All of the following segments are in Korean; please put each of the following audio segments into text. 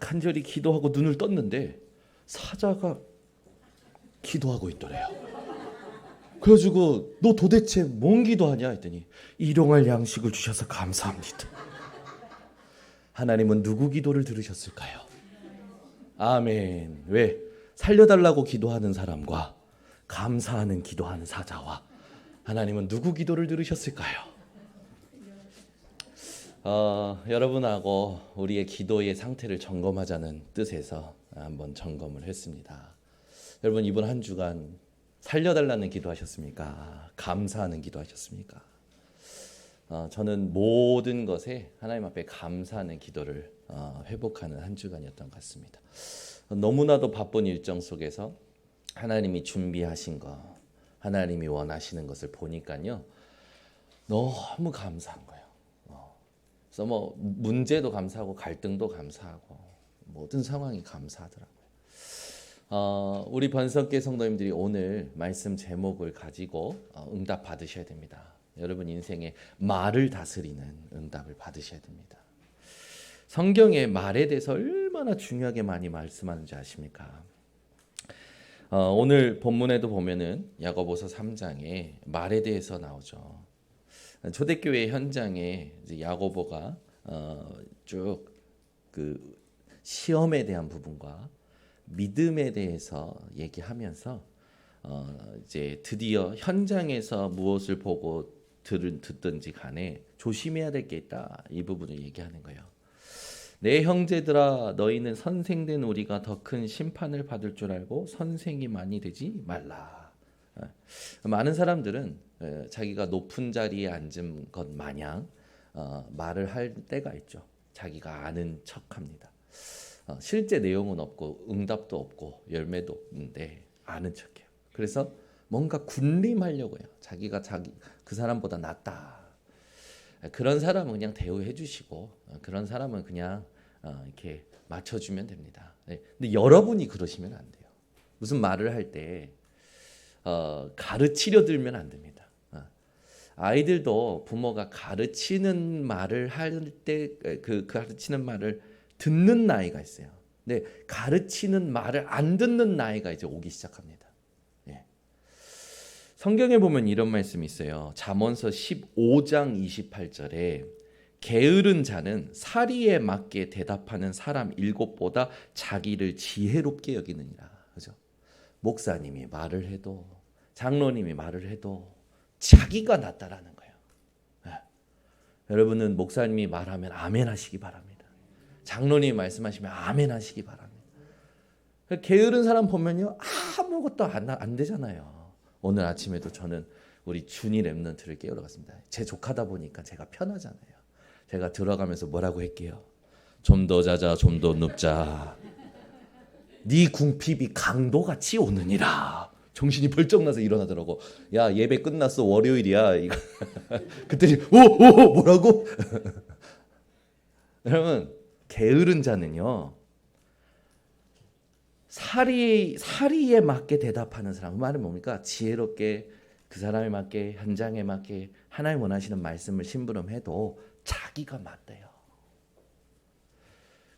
간절히 기도하고 눈을 떴는데 사자가 기도하고 있더래요. 그래가지고 너 도대체 뭔 기도하냐 했더니 일용할 양식을 주셔서 감사합니다. 하나님은 누구 기도를 들으셨을까요? 아멘. 왜? 살려달라고 기도하는 사람과 감사하는 기도하는 사자와 하나님은 누구 기도를 들으셨을까요? 여러분하고 우리의 기도의 상태를 점검하자는 뜻에서 한번 점검을 했습니다. 여러분 이번 한 주간 살려달라는 기도하셨습니까? 감사하는 기도하셨습니까? 저는 모든 것에 하나님 앞에 감사하는 기도를 회복하는 한 주간이었던 것 같습니다. 너무나도 바쁜 일정 속에서 하나님이 준비하신 것, 하나님이 원하시는 것을 보니까요 너무 감사한 거예요. 그래서 뭐 문제도 감사하고 갈등도 감사하고 모든 상황이 감사하더라고요. 우리 번석계 성도님들이 오늘 말씀 제목을 가지고 응답 받으셔야 됩니다. 여러분 인생에 말을 다스리는 응답을 받으셔야 됩니다. 성경에 말에 대해서 얼마나 중요하게 많이 말씀하는지 아십니까? 오늘 본문에도 보면은 야고보서 3장에 말에 대해서 나오죠. 초대교회 현장에 이제 야고보가 쭉 그 시험에 대한 부분과 믿음에 대해서 얘기하면서 이제 드디어 현장에서 무엇을 보고 듣든지 간에 조심해야 될 게 있다. 이 부분을 얘기하는 거예요. 내 형제들아 너희는 선생된 우리가 더 큰 심판을 받을 줄 알고 선생이 많이 되지 말라. 많은 사람들은 자기가 높은 자리에 앉은 것 마냥 말을 할 때가 있죠. 자기가 아는 척합니다. 실제 내용은 없고 응답도 없고 열매도 없는데 아는 척해요. 그래서 뭔가 군림하려고 해요. 자기가 그 사람보다 낫다. 그런 사람은 그냥 대우해 주시고 그런 사람은 그냥 이렇게 맞춰주면 됩니다. 근데 여러분이 그러시면 안 돼요. 무슨 말을 할 때 가르치려 들면 안 됩니다. 아이들도 부모가 가르치는 말을 할 때 그 가르치는 말을 듣는 나이가 있어요. 근데 가르치는 말을 안 듣는 나이가 이제 오기 시작합니다. 예. 성경에 보면 이런 말씀이 있어요. 잠언서 15장 28절에 게으른 자는 사리에 맞게 대답하는 사람 7보다 자기를 지혜롭게 여기느니라. 그죠? 목사님이 말을 해도 장로님이 말을 해도 자기가 낫다라는 거예요. 네. 여러분은 목사님이 말하면 아멘 하시기 바랍니다. 장로님이 말씀하시면 아멘 하시기 바랍니다. 게으른 사람 보면요 아무것도 안 되잖아요. 오늘 아침에도 저는 우리 준이 랩런트를 깨우러 갔습니다. 제 조카다 보니까 제가 편하잖아요. 제가 들어가면서 뭐라고 할게요. 좀 더 자자 좀 더 눕자. 네 궁핍이 강도같이 오느니라. 정신이 벌쩍 나서 일어나더라고. 야 예배 끝났어 월요일이야. 이거 그때 오 뭐라고? 여러분 게으른 자는요 사리에 맞게 대답하는 사람. 그 말은 뭡니까? 지혜롭게 그 사람에 맞게 현장에 맞게 하나님 원하시는 말씀을 심부름해도 자기가 맞대요.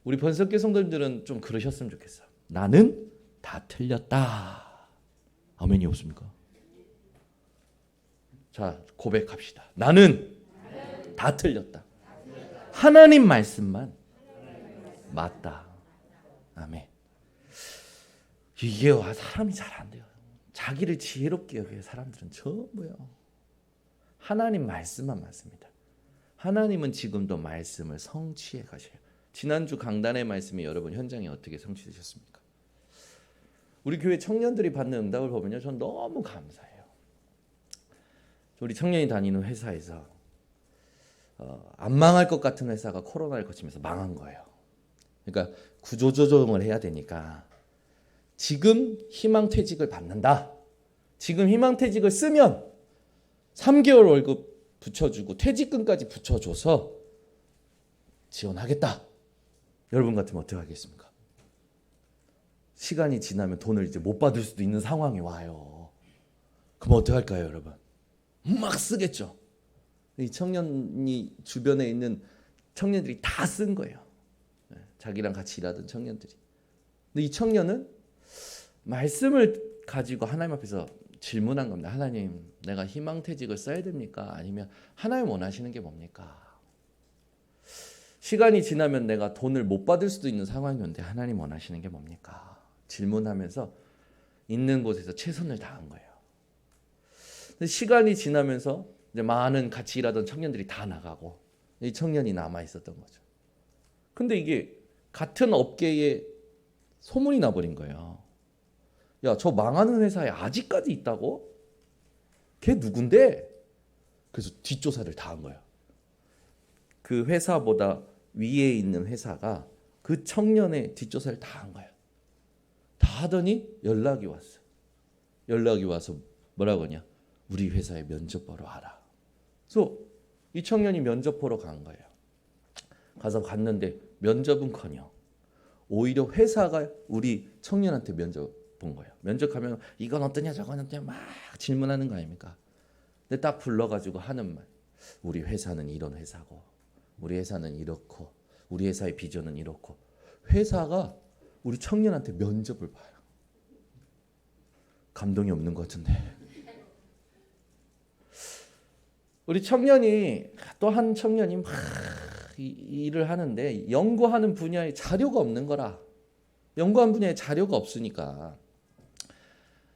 우리 번석계 성도님들은 좀 그러셨으면 좋겠어. 나는 다 틀렸다. 아멘이 없습니까? 자 고백합시다. 나는 다 틀렸다. 하나님 말씀만 맞다. 아멘. 이게 사람이 잘 안 돼요. 자기를 지혜롭게 여겨요. 사람들은 전부요. 하나님 말씀만 맞습니다. 하나님은 지금도 말씀을 성취해 가셔요. 지난주 강단의 말씀이 여러분 현장에 어떻게 성취되셨습니까? 우리 교회 청년들이 받는 응답을 보면요, 전 너무 감사해요. 우리 청년이 다니는 회사에서 안 망할 것 같은 회사가 코로나를 거치면서 망한 거예요. 그러니까 구조조정을 해야 되니까 지금 희망퇴직을 받는다. 지금 희망퇴직을 쓰면 3개월 월급 붙여주고 퇴직금까지 붙여줘서 지원하겠다. 여러분 같으면 어떻게 하겠습니까? 시간이 지나면 돈을 이제 못 받을 수도 있는 상황이 와요. 그럼 어떻게 할까요, 여러분? 막 쓰겠죠. 이 청년이 주변에 있는 청년들이 다 쓴 거예요. 자기랑 같이 일하던 청년들이. 근데 이 청년은 말씀을 가지고 하나님 앞에서 질문한 겁니다. 하나님, 내가 희망퇴직을 써야 됩니까? 아니면 하나님 원하시는 게 뭡니까? 시간이 지나면 내가 돈을 못 받을 수도 있는 상황이었는데 하나님 원하시는 게 뭡니까? 질문하면서 있는 곳에서 최선을 다한 거예요. 근데 시간이 지나면서 이제 많은 같이 일하던 청년들이 다 나가고 이 청년이 남아 있었던 거죠. 근데 이게 같은 업계에 소문이 나버린 거예요. 야, 저 망하는 회사에 아직까지 있다고? 걔 누군데? 그래서 뒷조사를 다 한 거예요. 그 회사보다 위에 있는 회사가 그 청년의 뒷조사를 다 한 거예요. 다 하더니 연락이 왔어. 연락이 와서 뭐라고 하냐? 우리 회사에 면접 보러 와라. 그래서 이 청년이 면접 보러 간 거예요. 가서 갔는데 면접은커녕 오히려 회사가 우리 청년한테 면접 본 거예요. 면접하면 이건 어떠냐 저건 어떠냐 막 질문하는 거 아닙니까? 근데 딱 불러가지고 하는 말. 우리 회사는 이런 회사고 우리 회사는 이렇고 우리 회사의 비전은 이렇고 회사가 우리 청년한테 면접을 봐요. 감동이 없는 것 같은데. 우리 청년이 또 한 청년이 막 일을 하는데 연구하는 분야에 자료가 없는 거라. 연구한 분야에 자료가 없으니까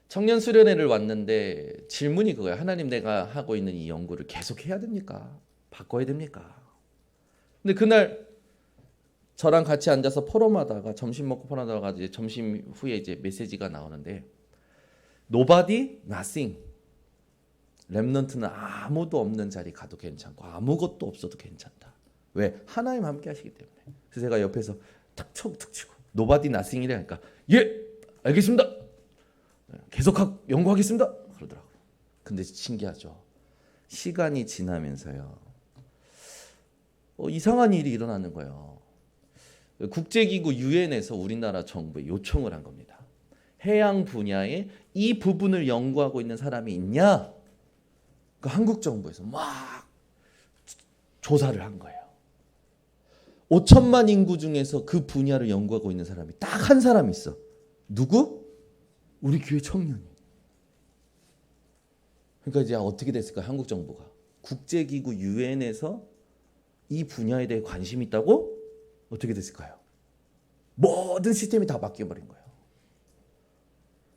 청년 수련회를 왔는데 질문이 그거예요. 하나님, 내가 하고 있는 이 연구를 계속 해야 됩니까? 바꿔야 됩니까? 근데 그날 저랑 같이 앉아서 포럼하다가 점심 먹고 포럼하다가 이제 점심 후에 이제 메시지가 나오는데 Nobody, nothing. 렘넌트는 아무도 없는 자리 가도 괜찮고 아무것도 없어도 괜찮다. 왜? 하나님 함께 하시기 때문에. 그래서 제가 옆에서 탁 치고 Nobody, nothing이래 하니까 예, 알겠습니다. 계속 연구하겠습니다. 그러더라고요. 근데 신기하죠. 시간이 지나면서요. 이상한 일이 일어나는 거예요. 국제기구 유엔에서 우리나라 정부에 요청을 한 겁니다. 해양 분야에 이 부분을 연구하고 있는 사람이 있냐? 그 한국 정부에서 막 조사를 한 거예요. 5천만 인구 중에서 그 분야를 연구하고 있는 사람이 딱 한 사람 있어. 누구? 우리 교회 청년이. 그러니까 이제 어떻게 됐을까? 한국 정부가 국제기구 유엔에서 이 분야에 대해 관심이 있다고? 어떻게 됐을까요? 모든 시스템이 다 바뀌어버린 거예요.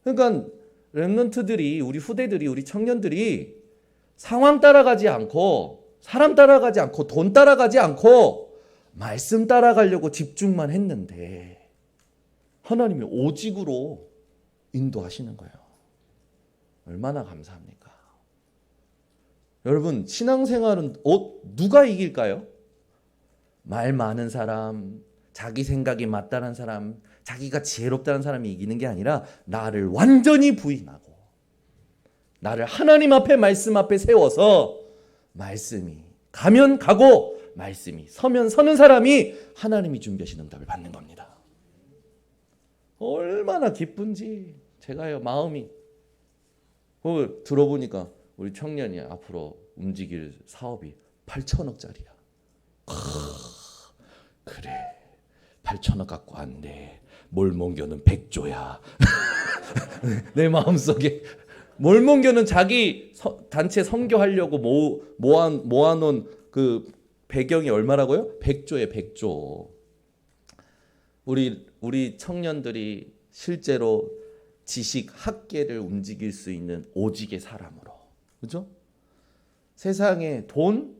그러니까 렘넌트들이, 우리 후대들이, 우리 청년들이 상황 따라가지 않고 사람 따라가지 않고 돈 따라가지 않고 말씀 따라가려고 집중만 했는데 하나님이 오직으로 인도하시는 거예요. 얼마나 감사합니까? 여러분, 신앙생활은 누가 이길까요? 말 많은 사람, 자기 생각이 맞다는 사람, 자기가 지혜롭다는 사람이 이기는 게 아니라 나를 완전히 부인하고 나를 하나님 앞에 말씀 앞에 세워서 말씀이 가면 가고 말씀이 서면 서는 사람이 하나님이 준비하신 응답을 받는 겁니다. 얼마나 기쁜지 제가요 마음이 들어보니까 우리 청년이 앞으로 움직일 사업이 8천억짜리야. 그래 8천억 갖고 왔네. 몰몬교는 100조야. 내 마음속에 몰몬교는 자기 단체 선교하려고 모아놓은 그 배경이 얼마라고요? 100조에 100조. 우리 청년들이 실제로 지식 학계를 움직일 수 있는 오직의 사람으로, 그렇죠? 세상에 돈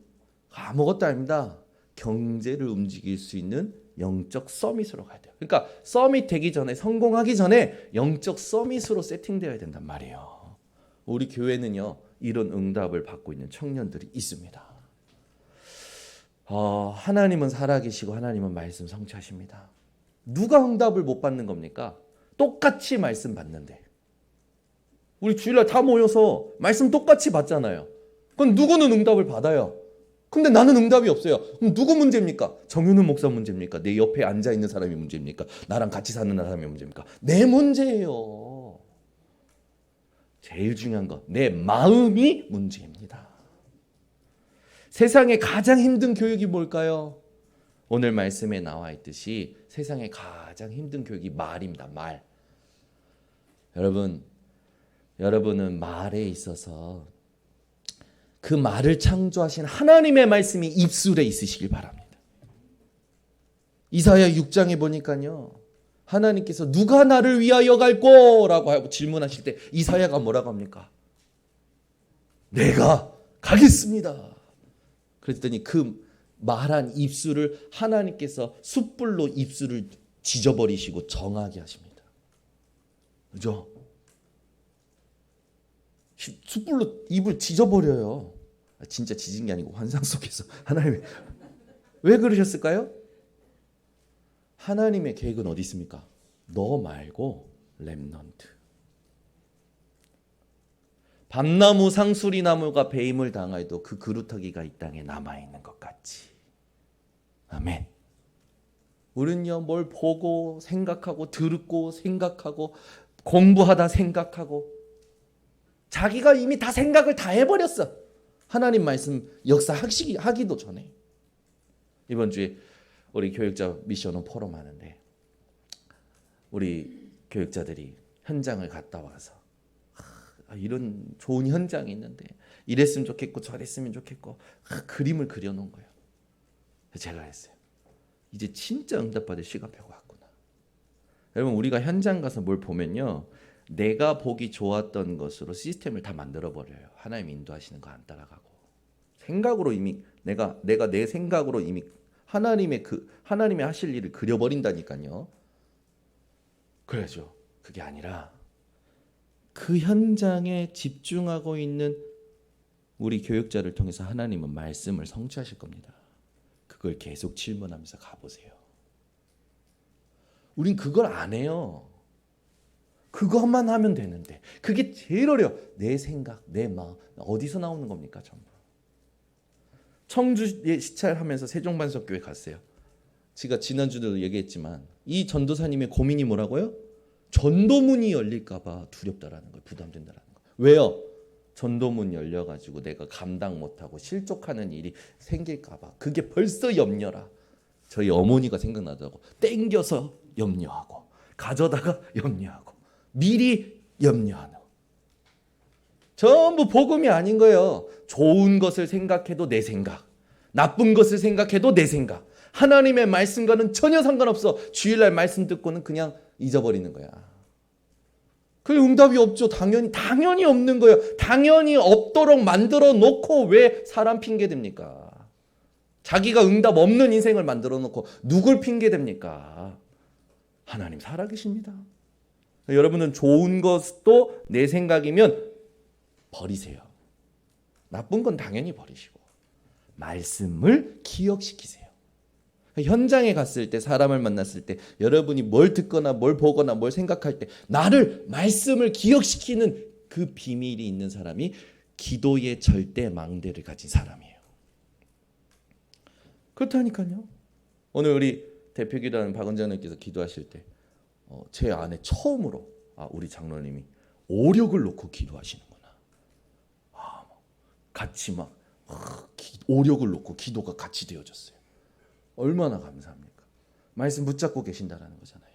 아무것도 아닙니다. 경제를 움직일 수 있는 영적 서밋으로 가야 돼요. 그러니까 서밋 되기 전에, 성공하기 전에 영적 서밋으로 세팅되어야 된단 말이에요. 우리 교회는요 이런 응답을 받고 있는 청년들이 있습니다. 하나님은 살아계시고 하나님은 말씀 성취하십니다. 누가 응답을 못 받는 겁니까? 똑같이 말씀 받는데. 우리 주일날 다 모여서 말씀 똑같이 받잖아요. 그럼 누구는 응답을 받아요. 근데 나는 응답이 없어요. 그럼 누구 문제입니까? 정윤훈 목사 문제입니까? 내 옆에 앉아있는 사람이 문제입니까? 나랑 같이 사는 사람이 문제입니까? 내 문제예요. 제일 중요한 거, 내 마음이 문제입니다. 세상에 가장 힘든 교육이 뭘까요? 오늘 말씀에 나와 있듯이 세상에 가장 힘든 교육이 말입니다. 말. 여러분은 말에 있어서 그 말을 창조하신 하나님의 말씀이 입술에 있으시길 바랍니다. 이사야 6장에 보니까요, 하나님께서 누가 나를 위하여 갈꼬? 라고 하고 질문하실 때 이사야가 뭐라고 합니까? 내가 가겠습니다. 그랬더니 그 말한 입술을 하나님께서 숯불로 입술을 지져버리시고 정하게 하십니다. 그죠? 숯불로 입을 지져버려요. 진짜 지진 게 아니고 환상 속에서 하나님이. 왜 그러셨을까요? 하나님의 계획은 어디 있습니까? 너 말고 렘넌트. 밤나무 상수리나무가 배임을 당하여도 그 그루터기가 이 땅에 남아있는 것 같이. 아멘. 우리는요, 뭘 보고 생각하고 듣고 생각하고 공부하다 생각하고 자기가 이미 다 생각을 다 해버렸어. 하나님 말씀 역사하기도 전에. 이번 주에 우리 교육자 미션홈 포럼 하는데 우리 교육자들이 현장을 갔다 와서 이런 좋은 현장이 있는데 이랬으면 좋겠고 저랬으면 좋겠고 그림을 그려놓은 거예요. 제가 했어요. 이제 진짜 응답받을 시간표가 왔구나. 여러분, 우리가 현장 가서 뭘 보면요, 내가 보기 좋았던 것으로 시스템을 다 만들어버려요. 하나님 인도하시는 거 안 따라가고 생각으로 이미 내가 내 생각으로 이미 하나님의 하실 일을 그려버린다니까요. 그래죠. 그게 아니라 그 현장에 집중하고 있는 우리 교육자를 통해서 하나님은 말씀을 성취하실 겁니다. 그걸 계속 질문하면서 가보세요. 우린 그걸 안 해요. 그것만 하면 되는데 그게 제일 어려워. 내 생각, 내 마음 어디서 나오는 겁니까? 전부. 청주에 시찰하면서 세종반석교회 갔어요. 제가 지난주에도 얘기했지만 이 전도사님의 고민이 뭐라고요? 전도문이 열릴까 봐 두렵다라는 거예요. 부담된다라는 거예요. 왜요? 전도문 열려가지고 내가 감당 못하고 실족하는 일이 생길까 봐. 그게 벌써 염려라. 저희 어머니가 생각나더라고. 땡겨서 염려하고 가져다가 염려하고 미리 염려하는. 전부 복음이 아닌 거예요. 좋은 것을 생각해도 내 생각, 나쁜 것을 생각해도 내 생각. 하나님의 말씀과는 전혀 상관없어. 주일날 말씀 듣고는 그냥 잊어버리는 거야. 그 응답이 없죠. 당연히 없는 거예요. 당연히 없도록 만들어 놓고 왜 사람 핑계 댑니까? 자기가 응답 없는 인생을 만들어 놓고 누굴 핑계 댑니까? 하나님 살아계십니다. 여러분은 좋은 것도 내 생각이면 버리세요. 나쁜 건 당연히 버리시고 말씀을 기억시키세요. 현장에 갔을 때, 사람을 만났을 때, 여러분이 뭘 듣거나 뭘 보거나 뭘 생각할 때 나를 말씀을 기억시키는 그 비밀이 있는 사람이 기도의 절대 망대를 가진 사람이에요. 그렇다니까요. 오늘 우리 대표기도하는 박원장님께서 기도하실 때 제 안에 처음으로 우리 장로님이 오력을 놓고 기도하시는구나. 같이 막 오력을 놓고 기도가 같이 되어졌어요. 얼마나 감사합니까? 말씀 붙잡고 계신다라는 거잖아요.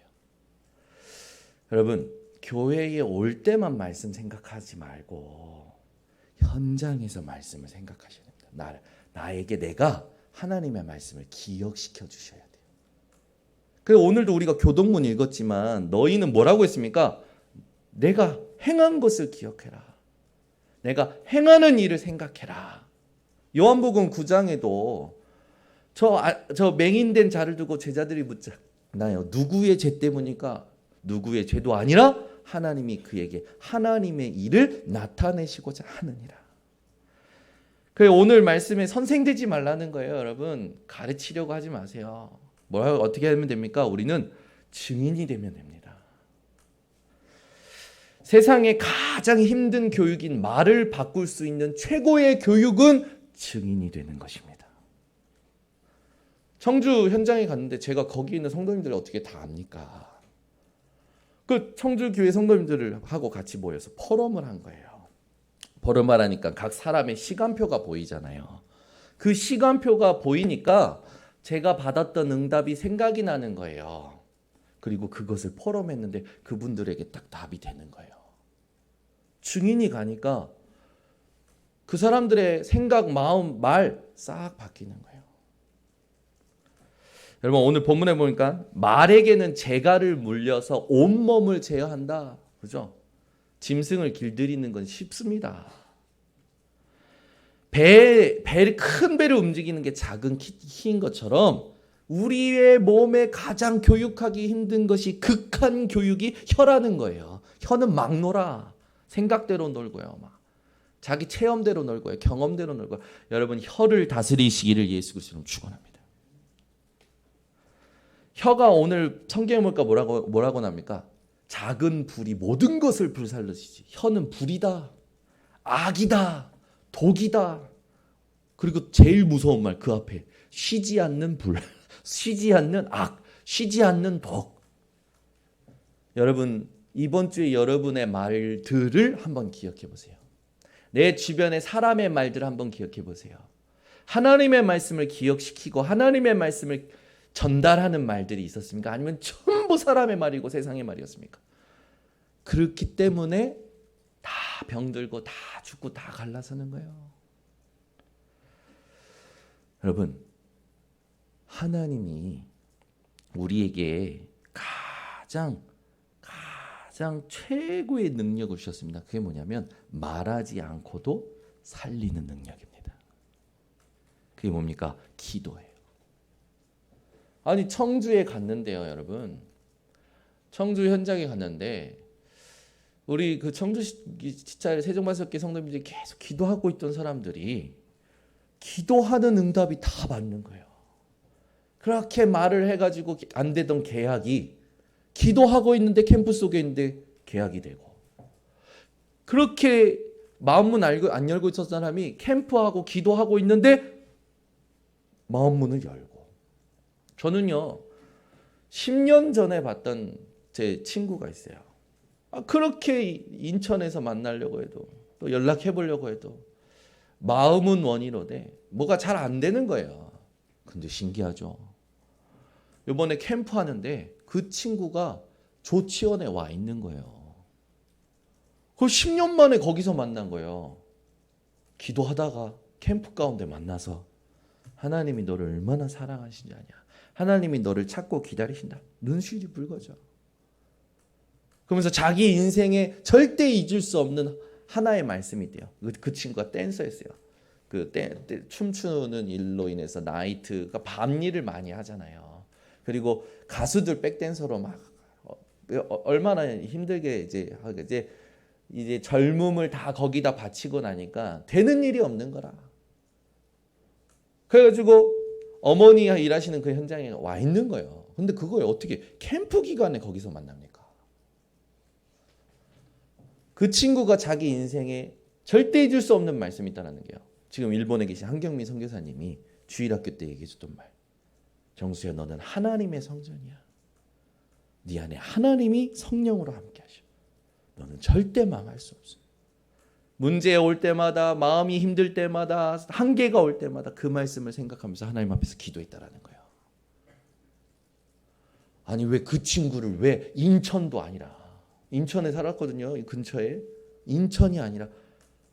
여러분, 교회에 올 때만 말씀 생각하지 말고 현장에서 말씀을 생각하셔야 됩니다. 나에게 내가 하나님의 말씀을 기억시켜 주셔야 돼요. 그래서 오늘도 우리가 교동문 읽었지만 너희는 뭐라고 했습니까? 내가 행한 것을 기억해라. 내가 행하는 일을 생각해라. 요한복음 9장에도 저 맹인된 자를 두고 제자들이 묻잖아요. 누구의 죄 때문이니까? 누구의 죄도 아니라 하나님이 그에게 하나님의 일을 나타내시고자 하느니라. 그래, 오늘 말씀에 선생되지 말라는 거예요. 여러분, 가르치려고 하지 마세요. 어떻게 하면 됩니까? 우리는 증인이 되면 됩니다. 세상에 가장 힘든 교육인 말을 바꿀 수 있는 최고의 교육은 증인이 되는 것입니다. 청주 현장에 갔는데 제가 거기 있는 성도님들을 어떻게 다 압니까? 그 청주교회 성도님들하고 같이 모여서 포럼을 한 거예요. 포럼을 하니까 각 사람의 시간표가 보이잖아요. 그 시간표가 보이니까 제가 받았던 응답이 생각이 나는 거예요. 그리고 그것을 포럼했는데 그분들에게 딱 답이 되는 거예요. 증인이 가니까 그 사람들의 생각, 마음, 말 싹 바뀌는 거예요. 여러분 오늘 본문에 보니까 말에게는 재갈을 물려서 온몸을 제어한다. 그죠? 짐승을 길들이는 건 쉽습니다. 큰 배를 움직이는 게 작은 키인 것처럼 우리의 몸에 가장 교육하기 힘든 것이 극한 교육이 혀라는 거예요. 혀는 막 놀아. 생각대로 놀고요. 막. 자기 체험대로 놀고요. 경험대로 놀고요. 여러분 혀를 다스리시기를 예수 그리스도로 축원합니다. 혀가 오늘 성경에 보니까 뭐라고 납니까? 작은 불이 모든 것을 불살르시지. 혀는 불이다. 악이다. 독이다. 그리고 제일 무서운 말 그 앞에 쉬지 않는 불, 쉬지 않는 악, 쉬지 않는 독. 여러분 이번 주에 여러분의 말들을 한번 기억해 보세요. 내 주변의 사람의 말들을 한번 기억해 보세요. 하나님의 말씀을 기억시키고 하나님의 말씀을 전달하는 말들이 있었습니까? 아니면 전부 사람의 말이고 세상의 말이었습니까? 그렇기 때문에 다 병들고 다 죽고 다 갈라서는 거예요. 여러분 하나님이 우리에게 가장 최고의 능력을 주셨습니다. 그게 뭐냐면 말하지 않고도 살리는 능력입니다. 그게 뭡니까? 기도예요. 아니 청주에 갔는데요, 여러분. 청주 현장에 갔는데 우리 그 청주 지차 세종만석교 성도님들이 계속 기도하고 있던 사람들이 기도하는 응답이 다 받는 거예요. 그렇게 말을 해가지고 안 되던 계약이 기도하고 있는데 캠프 속에 있는데 계약이 되고 그렇게 마음문 안 열고 있었던 사람이 캠프하고 기도하고 있는데 마음문을 열고 저는요 10년 전에 봤던 제 친구가 있어요. 그렇게 인천에서 만나려고 해도 또 연락해 보려고 해도 마음은 원이로되 뭐가 잘 안 되는 거예요. 근데 신기하죠. 이번에 캠프 하는데 그 친구가 조치원에 와 있는 거예요. 그 10년 만에 거기서 만난 거예요. 기도하다가 캠프 가운데 만나서 하나님이 너를 얼마나 사랑하시지 아냐. 하나님이 너를 찾고 기다리신다. 눈시울이 붉어져. 그러면서 자기 인생에 절대 잊을 수 없는 하나의 말씀이 돼요. 그 친구가 댄서였어요. 춤추는 일로 인해서 나이트가 밤 일을 많이 하잖아요. 그리고 가수들 백댄서로 막 얼마나 힘들게 이제 젊음을 다 거기다 바치고 나니까 되는 일이 없는 거라. 그래가지고 어머니가 일하시는 그 현장에 와 있는 거예요. 근데 그걸 어떻게 캠프 기간에 거기서 만납니까? 그 친구가 자기 인생에 절대 잊을 수 없는 말씀이 있다는 게요. 지금 일본에 계신 한경민 선교사님이 주일학교 때 얘기해 줬던 말. 정수야 너는 하나님의 성전이야. 네 안에 하나님이 성령으로 함께 하셔. 너는 절대 망할 수 없어. 문제 올 때마다 마음이 힘들 때마다 한계가 올 때마다 그 말씀을 생각하면서 하나님 앞에서 기도했다라는 거예요. 아니 왜 그 친구를 왜 인천도 아니라 인천에 살았거든요. 이 근처에 인천이 아니라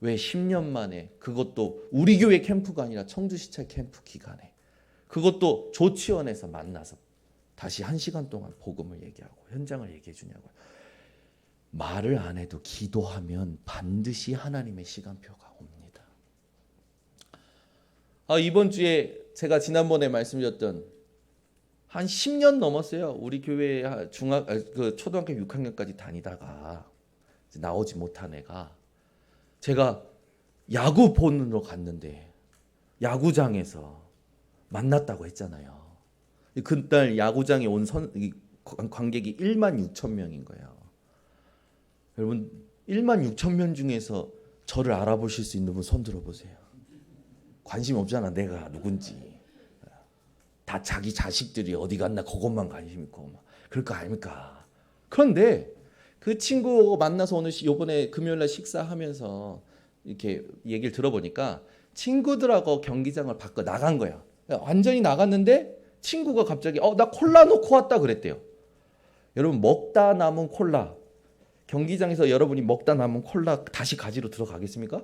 왜 10년 만에 그것도 우리 교회 캠프가 아니라 청주시찰 캠프 기간에 그것도 조치원에서 만나서 다시 1시간 동안 복음을 얘기하고 현장을 얘기해 주냐고요. 말을 안 해도 기도하면 반드시 하나님의 시간표가 옵니다. 이번 주에 제가 지난번에 말씀드렸던 한 10년 넘었어요. 우리 교회 초등학교 6학년까지 다니다가 나오지 못한 애가 제가 야구 보러 갔는데 야구장에서 만났다고 했잖아요. 그날 야구장에 온 관객이 16,000명인 거예요. 여러분 16,000명 중에서 저를 알아보실 수 있는 분 손 들어보세요. 관심 없잖아 내가 누군지. 다 자기 자식들이 어디 갔나 그것만 관심 있고 막 그럴 거 아닙니까? 그런데 그 친구 만나서 오늘 이번에 금요일날 식사하면서 이렇게 얘기를 들어보니까 친구들하고 경기장을 밖으로 나간 거야. 완전히 나갔는데 친구가 갑자기 나 콜라 놓고 왔다 그랬대요. 여러분 먹다 남은 콜라, 경기장에서 여러분이 먹다 남은 콜라 다시 가지러 들어가겠습니까?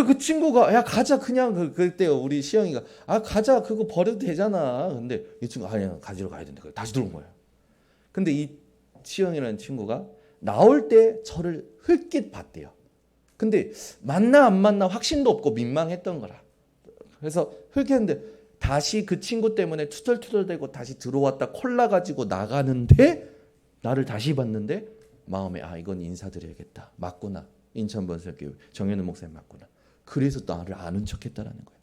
그 친구가 야 가자 그냥 그때요 우리 시영이가 가자 그거 버려도 되잖아. 근데 이 친구 아니야 가지러 가야 된다. 다시 들어온 거예요. 근데 이 시영이라는 친구가 나올 때 저를 흘낏 봤대요. 근데 만나 안 만나 확신도 없고 민망했던 거라. 그래서 흘낏했는데 다시 그 친구 때문에 투덜투덜대고 다시 들어왔다 콜라 가지고 나가는데 나를 다시 봤는데 마음에 이건 인사드려야겠다. 맞구나. 인천 번석교회 정현우 목사님 맞구나. 그래서 나를 아는 척했다라는 거예요.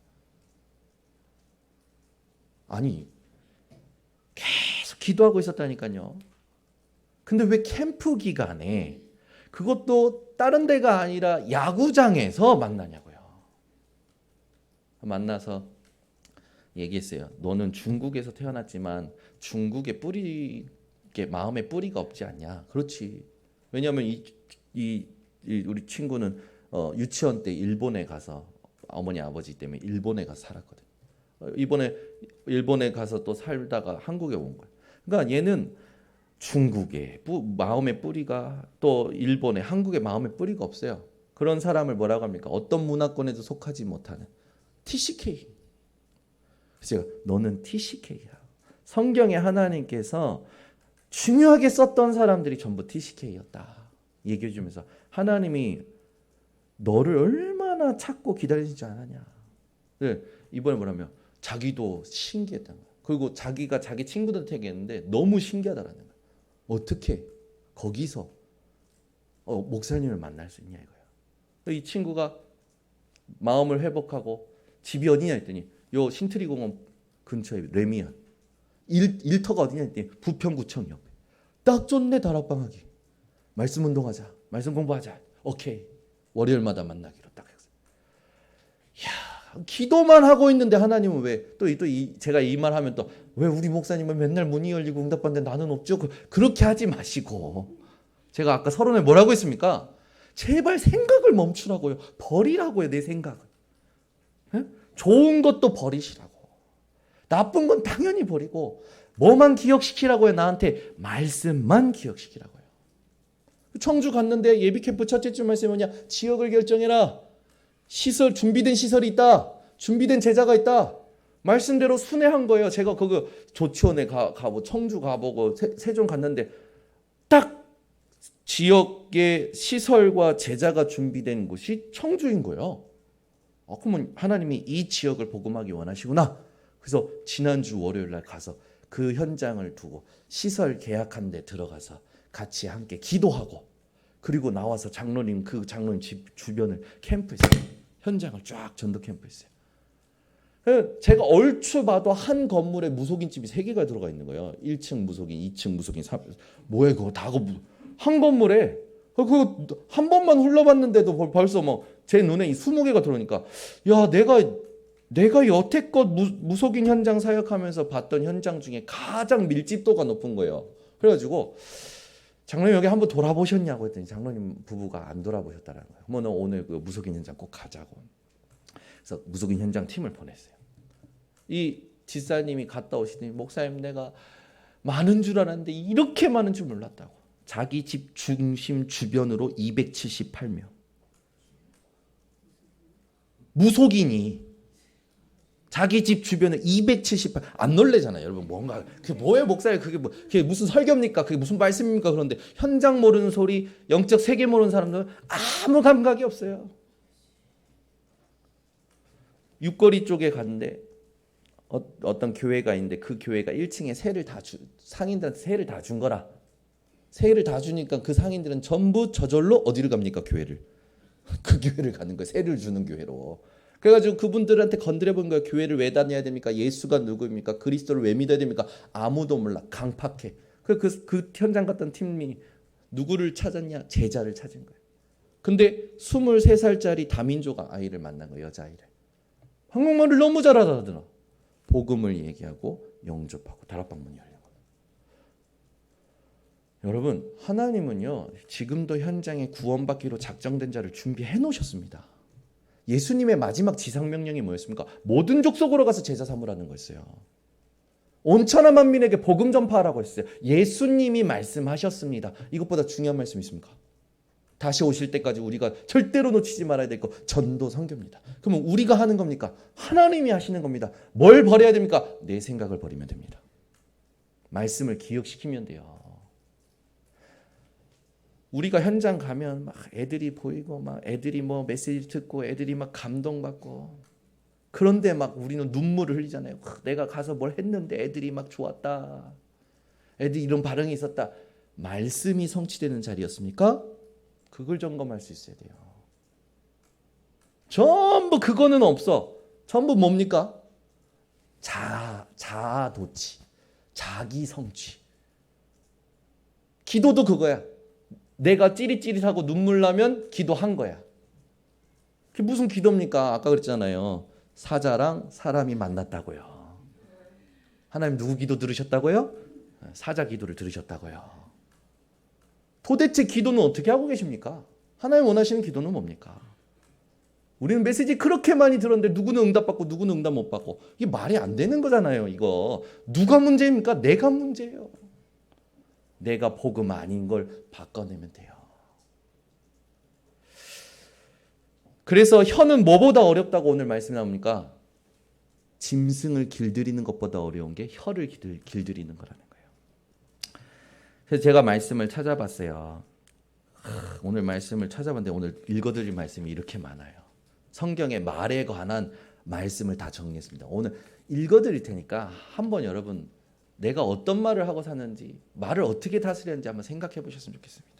아니 계속 기도하고 있었다니까요. 근데 왜 캠프 기간에 그것도 다른 데가 아니라 야구장에서 만나냐고요. 만나서 얘기했어요. 너는 중국에서 태어났지만 중국에 마음에 뿌리가 없지 않냐. 그렇지. 왜냐하면 우리 친구는 유치원 때 일본에 가서 어머니 아버지 때문에 일본에 가서 살았거든. 이번에 일본에 가서 또 살다가 한국에 온 거야. 그러니까 얘는 중국에 마음의 뿌리가 또 일본에 한국에 마음의 뿌리가 없어요. 그런 사람을 뭐라고 합니까? 어떤 문화권에도 속하지 못하는 TCK. 그래서 너는 TCK야. 성경에 하나님께서 중요하게 썼던 사람들이 전부 TCK였다. 얘기해 주면서 하나님이 너를 얼마나 찾고 기다리지 않았냐. 네, 이번에 뭐냐면 자기도 신기했던 거야. 그리고 자기가 자기 친구들한테 얘기했는데 너무 신기하다라는 거야. 어떻게 거기서 목사님을 만날 수 있냐 이거야. 이 친구가 마음을 회복하고 집이 어디냐 했더니 요 신트리공원 근처에 레미안. 일터가 어디냐 했더니 부평구청 옆에. 딱 좋네 다락방 하기. 말씀 운동하자. 말씀 공부하자. 오케이. 월요일마다 만나기로 딱 했어요. 이야, 기도만 하고 있는데 하나님은 왜 제가 이 말 하면 또 왜 우리 목사님은 맨날 문이 열리고 응답받는데 나는 없죠? 그렇게 하지 마시고 제가 아까 서론에 뭐라고 했습니까? 제발 생각을 멈추라고요. 버리라고요. 내 생각을. 에? 좋은 것도 버리시라고. 나쁜 건 당연히 버리고 뭐만 기억시키라고요? 나한테 말씀만 기억시키라고요. 청주 갔는데 예비 캠프 첫째 주 말씀이 뭐냐? 지역을 결정해라. 시설 준비된 시설이 있다. 준비된 제자가 있다. 말씀대로 순회한 거예요. 제가 거기 조치원에 가고 청주 가보고 세종 갔는데 딱 지역의 시설과 제자가 준비된 곳이 청주인 거예요. 그러면 하나님이 이 지역을 복음하기 원하시구나. 그래서 지난주 월요일 날 가서 그 현장을 두고 시설 계약한 데 들어가서 같이 함께 기도하고 그리고 나와서 장로님 집 주변을 캠프했어요. 현장을 쫙 전도 캠프했어요. 제가 얼추 봐도 한 건물에 무속인 집이 3개가 들어가 있는 거예요. 1층 무속인, 2층 무속인, 3층. 뭐야 그거 다 한 건물에 그거 한 번만 흘러봤는데도 벌써 제 눈에 20개가 들어오니까 야 내가 여태껏 무속인 현장 사역하면서 봤던 현장 중에 가장 밀집도가 높은 거예요. 그래가지고 장로님 여기 한번 돌아보셨냐고 했더니 장로님 부부가 안 돌아보셨다는 거예요. 너 오늘 그 무속인 현장 꼭 가자고. 그래서 무속인 현장 팀을 보냈어요. 이 집사님이 갔다 오시더니 목사님 내가 많은 줄 알았는데 이렇게 많은 줄 몰랐다고. 자기 집 중심 주변으로 278명. 무속인이 자기 집 주변에 278. 안 놀래잖아요, 여러분. 뭔가 그게 뭐예요, 목사님? 그게 무슨 설교입니까? 그게 무슨 말씀입니까? 그런데 현장 모르는 소리, 영적 세계 모르는 사람들은 아무 감각이 없어요. 육거리 쪽에 갔는데 어떤 교회가 있는데 그 교회가 1층에 상인들한테 세를 다 준 거라. 세를 다 주니까 그 상인들은 전부 저절로 어디를 갑니까? 교회를. 그 교회를 가는 거예요. 세를 주는 교회로. 그래가지고 그분들한테 건드려본 거예요. 교회를 왜 다녀야 됩니까? 예수가 누구입니까? 그리스도를 왜 믿어야 됩니까? 아무도 몰라. 강팍해. 그 현장 갔던 팀이 누구를 찾았냐? 제자를 찾은 거예요. 근데 23살짜리 다민족 아이를 만난 거예요. 여자아이를. 한국말을 너무 잘하더라. 복음을 얘기하고 영접하고 다락방 문이 열린 거예요. 여러분 하나님은요 지금도 현장에 구원받기로 작정된 자를 준비해 놓으셨습니다. 예수님의 마지막 지상명령이 뭐였습니까? 모든 족속으로 가서 제자 삼으라는 거였어요. 온 천하 만민에게 복음 전파하라고 했어요. 예수님이 말씀하셨습니다. 이것보다 중요한 말씀이 있습니까? 다시 오실 때까지 우리가 절대로 놓치지 말아야 될 거 전도 선교입니다. 그러면 우리가 하는 겁니까? 하나님이 하시는 겁니다. 뭘 버려야 됩니까? 내 생각을 버리면 됩니다. 말씀을 기억시키면 돼요. 우리가 현장 가면 막 애들이 보이고 막 애들이 뭐 메시지 듣고 애들이 막 감동받고 그런데 막 우리는 눈물을 흘리잖아요. 내가 가서 뭘 했는데 애들이 막 좋았다. 애들이 이런 반응이 있었다. 말씀이 성취되는 자리였습니까? 그걸 점검할 수 있어야 돼요. 전부 그거는 없어. 전부 뭡니까? 자아도취, 자기 성취. 기도도 그거야. 내가 찌릿찌릿하고 눈물 나면 기도한 거야. 그게 무슨 기도입니까? 아까 그랬잖아요. 사자랑 사람이 만났다고요. 하나님 누구 기도 들으셨다고요? 사자 기도를 들으셨다고요. 도대체 기도는 어떻게 하고 계십니까? 하나님 원하시는 기도는 뭡니까? 우리는 메시지 그렇게 많이 들었는데 누구는 응답받고 누구는 응답 못 받고 이게 말이 안 되는 거잖아요. 이거 누가 문제입니까? 내가 문제예요. 내가 복음 아닌 걸 바꿔내면 돼요. 그래서 혀는 뭐보다 어렵다고 오늘 말씀이 나옵니까? 짐승을 길들이는 것보다 어려운 게 혀를 길들이는 거라는 거예요. 그래서 제가 말씀을 찾아봤어요. 오늘 말씀을 찾아봤는데 오늘 읽어드릴 말씀이 이렇게 많아요. 성경의 말에 관한 말씀을 다 정리했습니다. 오늘 읽어드릴 테니까 한번 여러분 내가 어떤 말을 하고 사는지 말을 어떻게 다스리는지 한번 생각해 보셨으면 좋겠습니다.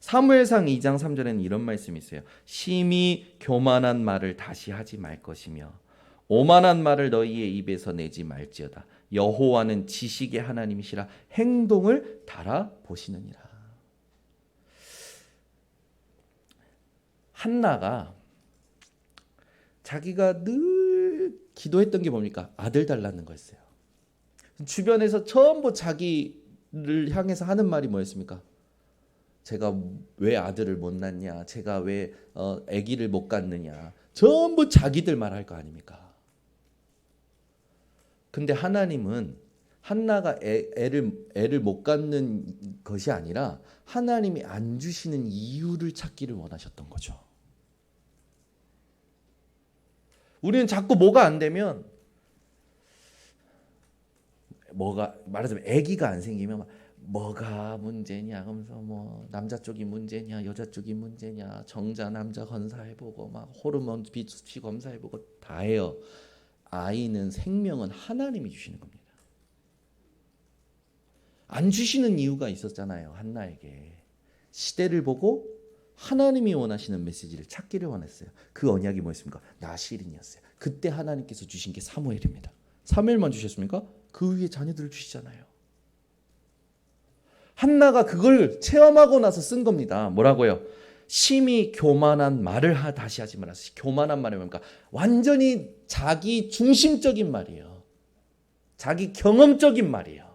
사무엘상 2장 3절에는 이런 말씀이 있어요. 심히 교만한 말을 다시 하지 말 것이며 오만한 말을 너희의 입에서 내지 말지어다. 여호와는 지식의 하나님이시라 행동을 달아보시느니라. 한나가 자기가 늘 기도했던 게 뭡니까? 아들 달라는 거였어요. 주변에서 전부 자기를 향해서 하는 말이 뭐였습니까? 제가 왜 아들을 못 낳냐? 제가 왜 아기를 못 갖느냐? 전부 자기들 말할 거 아닙니까? 근데 하나님은 한나가 애를 못 갖는 것이 아니라 하나님이 안 주시는 이유를 찾기를 원하셨던 거죠. 우리는 자꾸 뭐가 안 되면 말하자면 아기가 안 생기면 뭐가 문제냐 하면서 뭐 남자 쪽이 문제냐 여자 쪽이 문제냐 정자 남자 검사해보고 막 호르몬 비수치 검사해보고 다 해요. 아이는 생명은 하나님이 주시는 겁니다. 안 주시는 이유가 있었잖아요. 한나에게 시대를 보고 하나님이 원하시는 메시지를 찾기를 원했어요. 그 언약이 뭐였습니까? 나실인이었어요. 그때 하나님께서 주신 게 사무엘입니다. 사무엘만 주셨습니까? 그 위에 자녀들을 주시잖아요. 한나가 그걸 체험하고 나서 쓴 겁니다. 뭐라고요? 심히 교만한 말을 다시 하지 마라. 교만한 말이 뭡니까? 완전히 자기 중심적인 말이에요. 자기 경험적인 말이에요.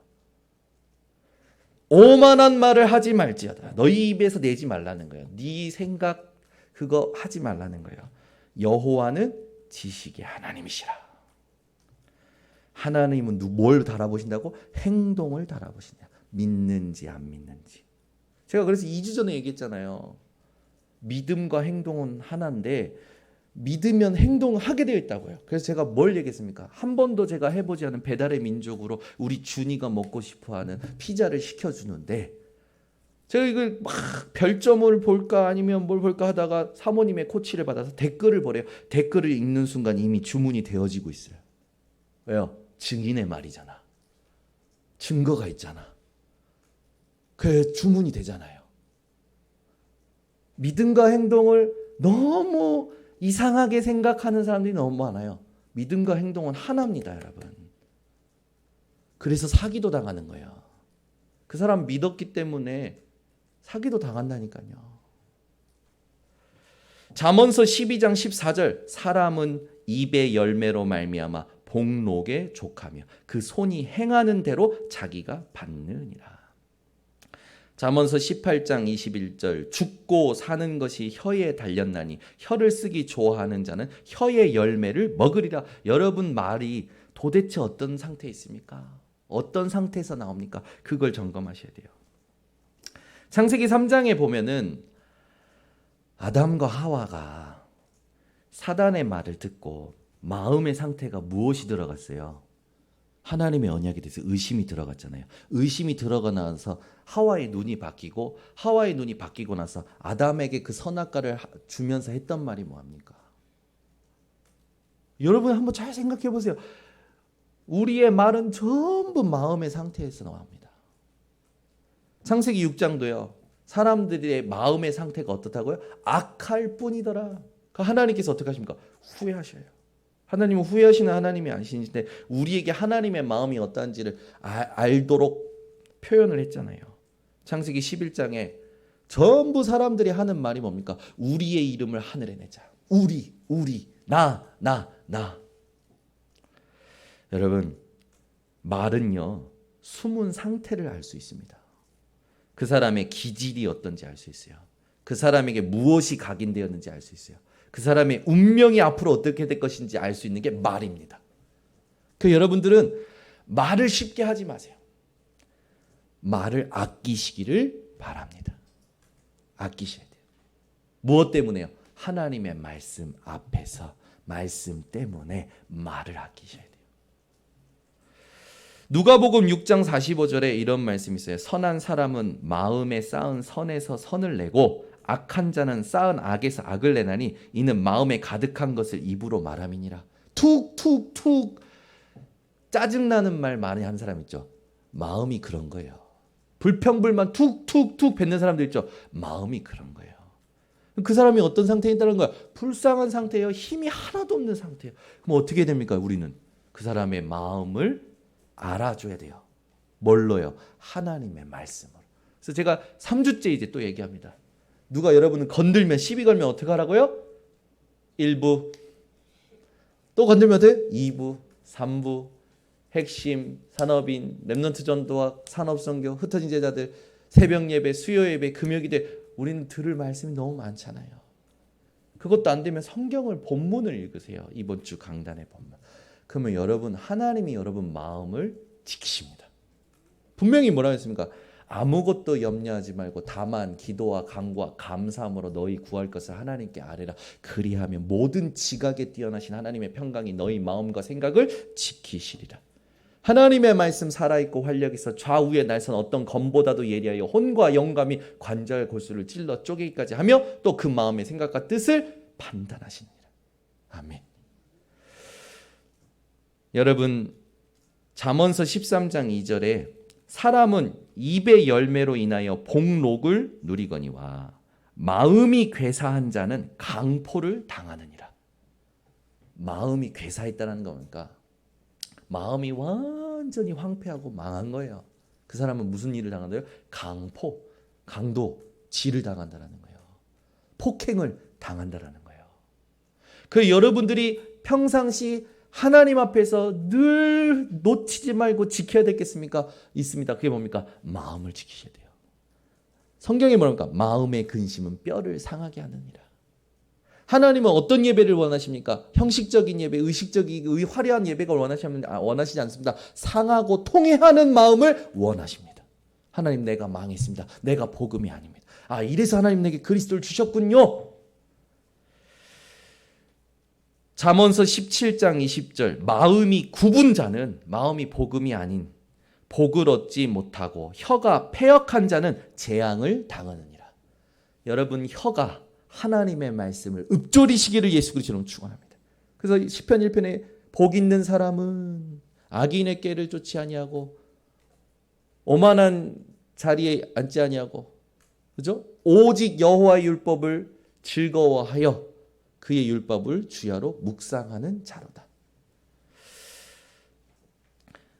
오만한 말을 하지 말지어다. 너희 입에서 내지 말라는 거예요. 네 생각 그거 하지 말라는 거예요. 여호와는 지식의 하나님이시라. 하나님은 뭘 달아보신다고? 행동을 달아보시냐. 믿는지 안 믿는지. 제가 그래서 2주 전에 얘기했잖아요. 믿음과 행동은 하나인데 믿으면 행동하게 되어 있다고요. 그래서 제가 뭘 얘기했습니까? 한 번도 제가 해보지 않은 배달의 민족으로 우리 준이가 먹고 싶어하는 피자를 시켜주는데 제가 이걸 막 별점을 볼까 아니면 뭘 볼까 하다가 사모님의 코치를 받아서 댓글을 보래요. 댓글을 읽는 순간 이미 주문이 되어지고 있어요. 왜요? 증인의 말이잖아. 증거가 있잖아. 그래 주문이 되잖아요. 믿음과 행동을 너무 이상하게 생각하는 사람들이 너무 많아요. 믿음과 행동은 하나입니다, 여러분. 그래서 사기도 당하는 거예요. 그 사람 믿었기 때문에 사기도 당한다니까요. 잠언서 12장 14절 사람은 입의 열매로 말미암아 복록에 족하며 그 손이 행하는 대로 자기가 받느니라. 잠언서 18장 21절 죽고 사는 것이 혀에 달렸나니 혀를 쓰기 좋아하는 자는 혀의 열매를 먹으리라. 여러분 말이 도대체 어떤 상태에 있습니까? 어떤 상태에서 나옵니까? 그걸 점검하셔야 돼요. 창세기 3장에 보면은 아담과 하와가 사단의 말을 듣고 마음의 상태가 무엇이 들어갔어요? 하나님의 언약에 대해서 의심이 들어갔잖아요. 의심이 들어가 나서 하와의 눈이 바뀌고 하와의 눈이 바뀌고 나서 아담에게 그 선악과를 주면서 했던 말이 뭐합니까? 여러분 한번 잘 생각해 보세요. 우리의 말은 전부 마음의 상태에서 나옵니다. 창세기 6장도요. 사람들의 마음의 상태가 어떻다고요? 악할 뿐이더라. 하나님께서 어떻게 하십니까? 후회하셔요. 하나님은 후회하시는 하나님이 아니신데 우리에게 하나님의 마음이 어떠한지를 알도록 표현을 했잖아요. 창세기 11장에 전부 사람들이 하는 말이 뭡니까? 우리의 이름을 하늘에 내자. 우리, 나. 여러분, 말은요, 숨은 상태를 알 수 있습니다. 그 사람의 기질이 어떤지 알 수 있어요. 그 사람에게 무엇이 각인되었는지 알 수 있어요. 그 사람의 운명이 앞으로 어떻게 될 것인지 알 수 있는 게 말입니다. 그 여러분들은 말을 쉽게 하지 마세요. 말을 아끼시기를 바랍니다. 아끼셔야 돼요. 무엇 때문에요? 하나님의 말씀 앞에서 말씀 때문에 말을 아끼셔야 돼요. 누가복음 6장 45절에 이런 말씀이 있어요. 선한 사람은 마음에 쌓은 선에서 선을 내고 악한 자는 쌓은 악에서 악을 내나니 이는 마음에 가득한 것을 입으로 말함이니라. 툭툭툭 짜증나는 말 많이 하는 사람 있죠. 마음이 그런 거예요. 불평불만 툭툭툭 뱉는 사람들 있죠. 마음이 그런 거예요. 그 사람이 어떤 상태에 있다는 거야? 불쌍한 상태예요. 힘이 하나도 없는 상태예요. 그럼 어떻게 됩니까? 우리는 그 사람의 마음을 알아줘야 돼요. 뭘로요? 하나님의 말씀으로. 그래서 제가 3주째 이제 또 얘기합니다. 누가 여러분을 건들면 시비 걸면 어떻게 하라고요? 1부 또 건들면 어떻게? 2부 3부 핵심 산업인 렘넌트 전도와 산업선교 흩어진 제자들 새벽 예배 수요 예배 금요기대 우리는 들을 말씀이 너무 많잖아요. 그것도 안 되면 성경을 본문을 읽으세요. 이번 주 강단의 본문. 그러면 여러분 하나님이 여러분 마음을 지키십니다. 분명히 뭐라고 했습니까? 아무것도 염려하지 말고 다만 기도와 간구와 감사함으로 너희 구할 것을 하나님께 아뢰라. 그리하면 모든 지각에 뛰어나신 하나님의 평강이 너희 마음과 생각을 지키시리라. 하나님의 말씀 살아있고 활력있어 좌우의 날선 어떤 검보다도 예리하여 혼과 영감이 관절 골수를 찔러 쪼개기까지 하며 또 그 마음의 생각과 뜻을 판단하시니라. 아멘. 여러분 잠언서 13장 2절에 사람은 입의 열매로 인하여 복록을 누리거니와 마음이 괴사한 자는 강포를 당하느니라. 마음이 괴사했다는 겁니까? 마음이 완전히 황폐하고 망한 거예요. 그 사람은 무슨 일을 당한다요? 강포, 강도, 질을 당한다는 거예요. 폭행을 당한다는 거예요. 그 여러분들이 평상시 하나님 앞에서 늘 놓치지 말고 지켜야 되겠습니까? 있습니다. 그게 뭡니까? 마음을 지키셔야 돼요. 성경이 뭐랍니까? 마음의 근심은 뼈를 상하게 하느니라. 하나님은 어떤 예배를 원하십니까? 형식적인 예배, 의식적인 화려한 예배가 원하시지 않습니다. 상하고 통회하는 마음을 원하십니다. 하나님 내가 망했습니다. 내가 복음이 아닙니다. 이래서 하나님 내게 그리스도를 주셨군요. 잠언서 17장 20절 마음이 굽은 자는 마음이 복음이 아닌 복을 얻지 못하고 혀가 패역한 자는 재앙을 당하느니라. 여러분 혀가 하나님의 말씀을 읊조리시기를 예수 그리스도로 축원합니다. 그래서 시편 1편에 복 있는 사람은 악인의 꾀를 쫓지 아니하고 오만한 자리에 앉지 아니하고 그죠? 오직 여호와의 율법을 즐거워하여 그의 율법을 주야로 묵상하는 자로다.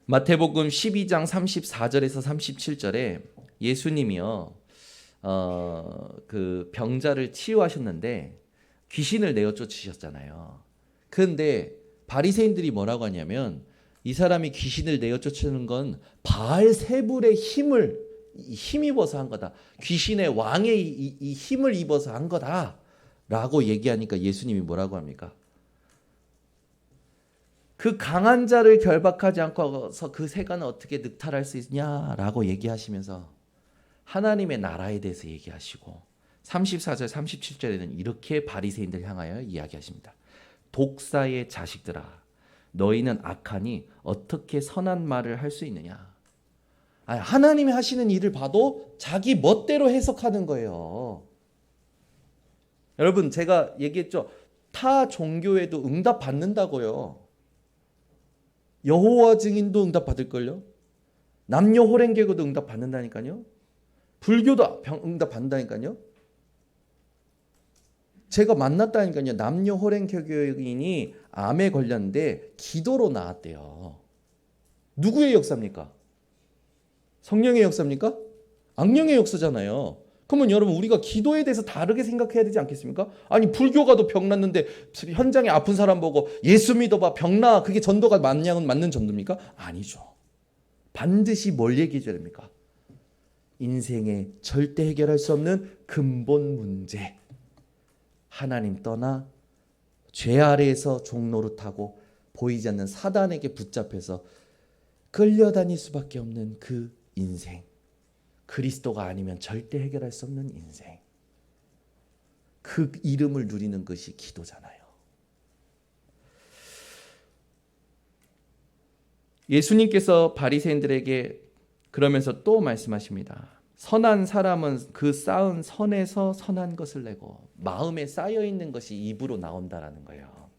마태복음 12장 34절에서 37절에 예수님이요 그 병자를 치유하셨는데 귀신을 내어 쫓으셨잖아요. 그런데 바리새인들이 뭐라고 하냐면 이 사람이 귀신을 내어 쫓는 건 바알세불의 힘을 힘입어서 한 거다. 귀신의 왕의 이 힘을 입어서 한 거다라고 얘기하니까 예수님이 뭐라고 합니까? 그 강한 자를 결박하지 않고서 그 세간을 어떻게 늑탈할 수 있냐라고 얘기하시면서 하나님의 나라에 대해서 얘기하시고 34절 37절에는 이렇게 바리새인들 향하여 이야기하십니다. 독사의 자식들아, 너희는 악하니 어떻게 선한 말을 할 수 있느냐? 하나님이 하시는 일을 봐도 자기 멋대로 해석하는 거예요. 여러분, 제가 얘기했죠. 타 종교에도 응답 받는다고요. 여호와 증인도 응답 받을걸요. 남녀 호랭개교도 응답 받는다니까요. 불교도 응답 받는다니까요. 제가 만났다니까요. 남녀 호랭개교인이 암에 걸렸는데 기도로 나았대요. 누구의 역사입니까? 성령의 역사입니까? 악령의 역사잖아요. 그러면 여러분, 우리가 기도에 대해서 다르게 생각해야 되지 않겠습니까? 아니, 불교가도 병 났는데 현장에 아픈 사람 보고 예수 믿어봐, 병 나, 그게 전도가 맞는 전도입니까? 아니죠. 반드시 뭘 얘기해줘야 됩니까? 인생에 절대 해결할 수 없는 근본 문제, 하나님 떠나 죄 아래에서 종노릇하고 보이지 않는 사단에게 붙잡혀서 끌려다닐 수밖에 없는 그 인생, 그리스도가 아니면 절대 해결할 수 없는 인생, 그 이름을 누리는 것이 기도잖아요. 예수님께서 바리새인들에게 그러면서 또 말씀하십니다. 선한 사람은 그 쌓은 선에서 선한 것을 내고 마음에 쌓여 있는 것이 입으로 나온다라는 거예요.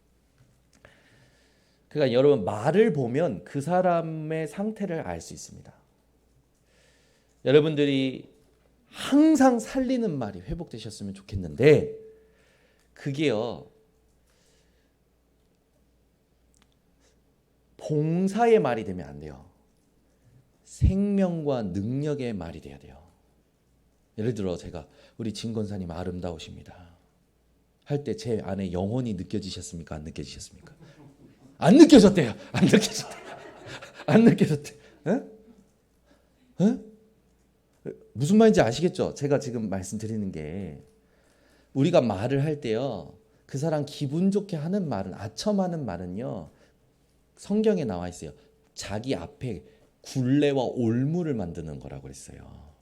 그러니까 여러분, 말을 보면 그 사람의 상태를 알 수 있습니다. 여러분들이 항상 살리는 말이 회복되셨으면 좋겠는데 그게요, 봉사의 말이 되면 안 돼요. 생명과 능력의 말이 돼야 돼요. 예를 들어 제가 우리 진권사님 아름다우십니다 할 때 제 안에 영혼이 느껴지셨습니까? 안 느껴지셨습니까? 안 느껴졌대요. 안 느껴졌대. 안 느껴졌대. 에? 에? 무슨 말인지 아시겠죠? 제가 지금 말씀드리는 게, 우리가 말을 할 때요, 그 사람 기분 좋게 하는 말은, 아첨하는 말은요, 성경에 나와 있어요. 자기 앞에 굴레와 올무를 만드는 거라고 그랬어요.